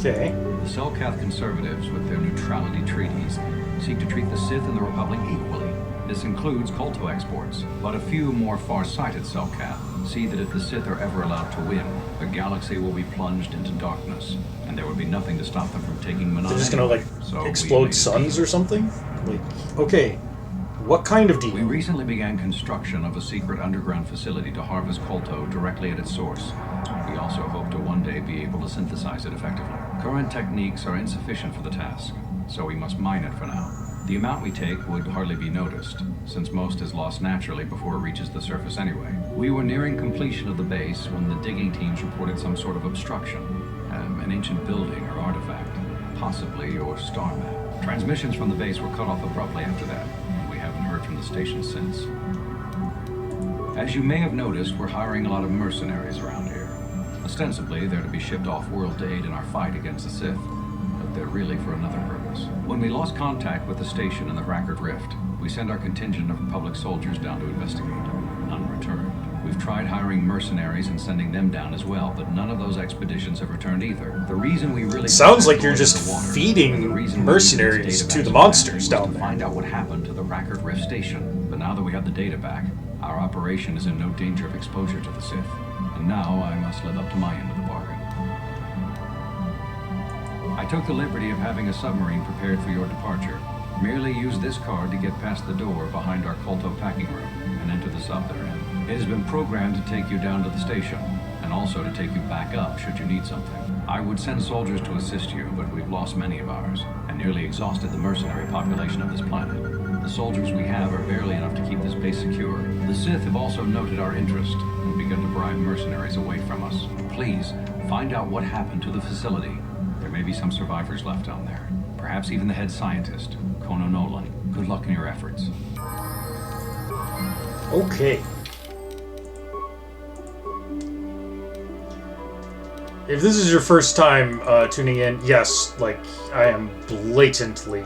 Okay.
The Selkath conservatives, with their neutrality treaties, seek to treat the Sith and the Republic equally. This includes Kolto exports, but a few more far-sighted Selkath see that if the Sith are ever allowed to win, the galaxy will be plunged into darkness, and there would be nothing to stop them from taking Manaan.
They're just gonna like explode suns or something? Like, okay, what kind of deal?
We recently began construction of a secret underground facility to harvest Kolto directly at its source. We also hope to one day be able to synthesize it effectively. Current techniques are insufficient for the task, so we must mine it for now. The amount we take would hardly be noticed, since most is lost naturally before it reaches the surface anyway. We were nearing completion of the base when the digging teams reported some sort of obstruction. An ancient building or artifact, possibly your star map. Transmissions from the base were cut off abruptly after that, and we haven't heard from the station since. As you may have noticed, we're hiring a lot of mercenaries around here. Ostensibly, they're to be shipped off-world to aid in our fight against the Sith, but they're really for another purpose. When we lost contact with the station in the Rackard Rift, we sent our contingent of Republic soldiers down to investigate. None returned. We've tried hiring mercenaries and sending them down as well, but none of those expeditions have returned either. The reason we really
sounds like you're just feeding mercenaries to the monsters down there.
Find out what happened to the Rackard Rift station, but now that we have the data back, our operation is in no danger of exposure to the Sith. And now I must live up to my end of the bargain. I took the liberty of having a submarine prepared for your departure. Merely use this card to get past the door behind our Kolto packing room and enter the sub they're in. It has been programmed to take you down to the station, and also to take you back up should you need something. I would send soldiers to assist you, but we've lost many of ours, and nearly exhausted the mercenary population of this planet. The soldiers we have are barely enough to keep this base secure. The Sith have also noted our interest, and begun to bribe mercenaries away from us. Please, find out what happened to the facility. There may be some survivors left down there. Perhaps even the head scientist, Kono Nolan. Good luck in your efforts.
Okay. If this is your first time tuning in, yes, like, I am blatantly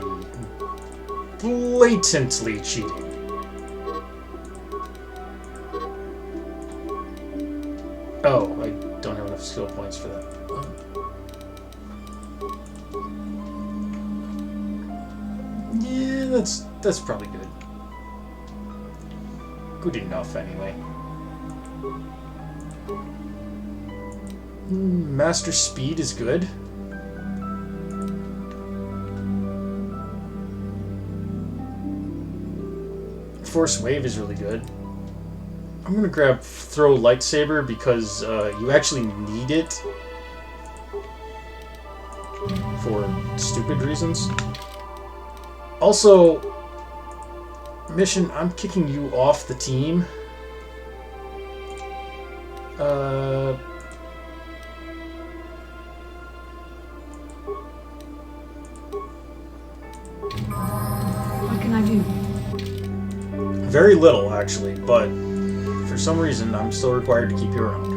cheating. Oh, I don't have enough skill points for that. Yeah, that's probably good. Good enough, anyway. Master Speed is good. Force Wave is really good. I'm gonna grab Throw Lightsaber because you actually need it for stupid reasons. Also, Mission, I'm kicking you off the team.
What can I do?
Very little, actually, but for some reason, I'm still required to keep you around.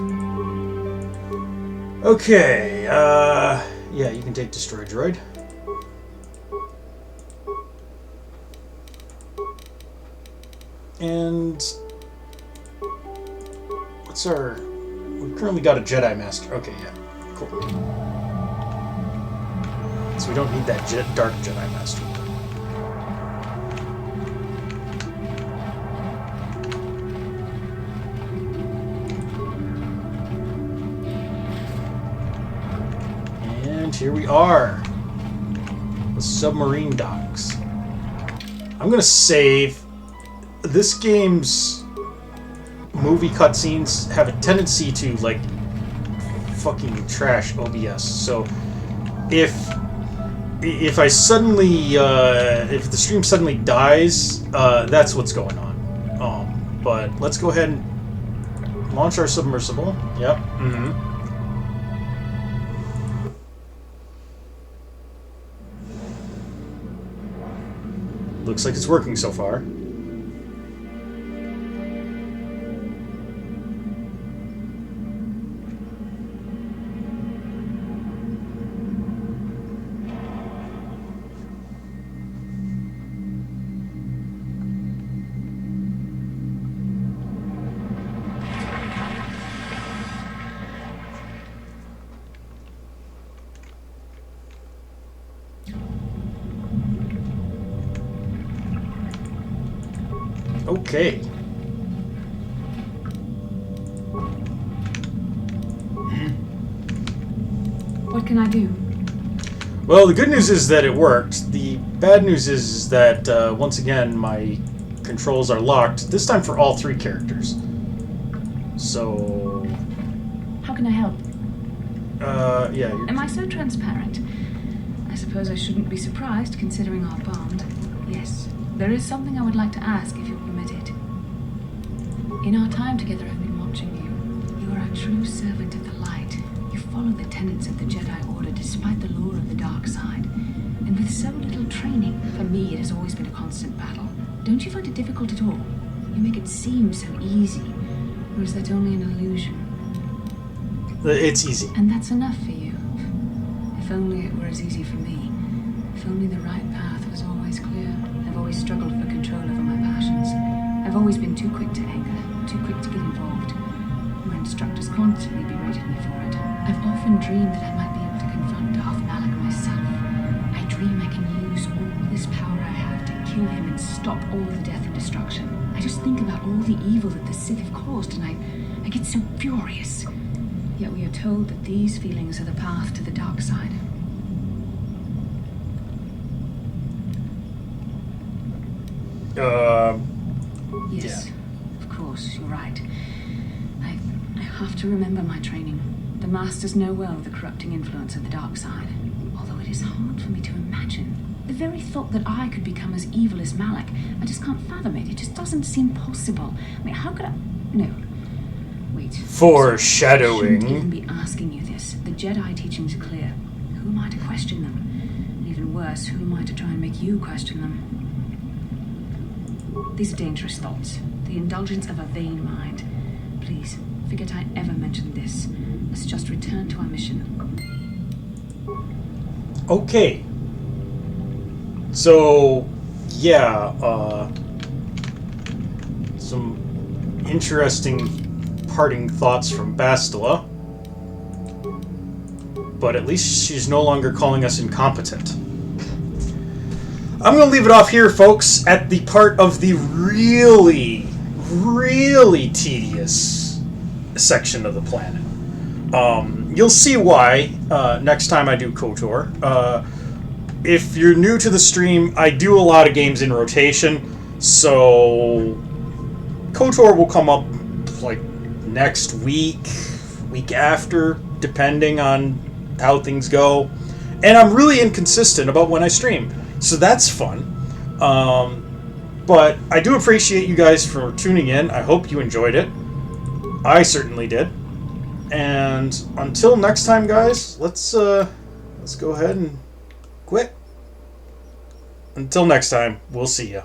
Okay, yeah, you can take Destroy Droid. And what's our... We've currently got a Jedi Master. Okay, yeah, cool. So we don't need that Dark Jedi Master. And here we are. The submarine docks. I'm gonna save. This game's movie cutscenes have a tendency to, like, fucking trash OBS. So if I suddenly if the stream suddenly dies, that's what's going on. But let's go ahead and launch our submersible. Yep. Looks like it's working so far. Okay.
What can I do?
Well, the good news is that it worked. The bad news is that, once again, my controls are locked, this time for all 3 characters. So...
How can I help?
Yeah.
Am I so transparent? I suppose I shouldn't be surprised, considering our bond. Yes, there is something I would like to ask, if you'll permit it. In our time together, I've been watching you. You are a true servant of the light. You follow the tenets of the Jedi Order despite the lure of the dark side. And with so little training, for me it has always been a constant battle. Don't you find it difficult at all? You make it seem so easy. Or is that only an illusion?
It's easy.
And that's enough for you. If only it were as easy for me. If only the right path was always clear. I've always struggled for control over my passions. I've always been too quick to anger, too quick to get involved. My instructors constantly berated me for it. I've often dreamed that I might be able to confront Darth Malak myself. I dream I can use all this power I have to kill him and stop all the death and destruction. I just think about all the evil that the Sith have caused, and I get so furious. Yet we are told that these feelings are the path to the dark side. Yes, of course, you're right. I have to remember my training. The Masters know well the corrupting influence of the dark side, although it is hard for me to imagine. The very thought that I could become as evil as Malak, I just can't fathom it. It just doesn't seem possible. I mean, how could I... No. Wait.
Foreshadowing.
I shouldn't even be asking you this. The Jedi teachings are clear. Who am I to question them? And even worse, who am I to try and make you question them? These are dangerous thoughts. The indulgence of a vain mind. Please, forget I ever mentioned this. Let's just return to our mission.
Okay. So, yeah, some interesting parting thoughts from Bastila. But at least she's no longer calling us incompetent. I'm going to leave it off here, folks, at the part of the really, really tedious section of the planet. You'll see why next time I do KOTOR. If you're new to the stream, I do a lot of games in rotation, so KOTOR will come up like next week, week after, depending on how things go. And I'm really inconsistent about when I stream, so that's fun. But I do appreciate you guys for tuning in. I hope you enjoyed it. I certainly did. And until next time, guys, let's go ahead and quit. Until next time, we'll see ya.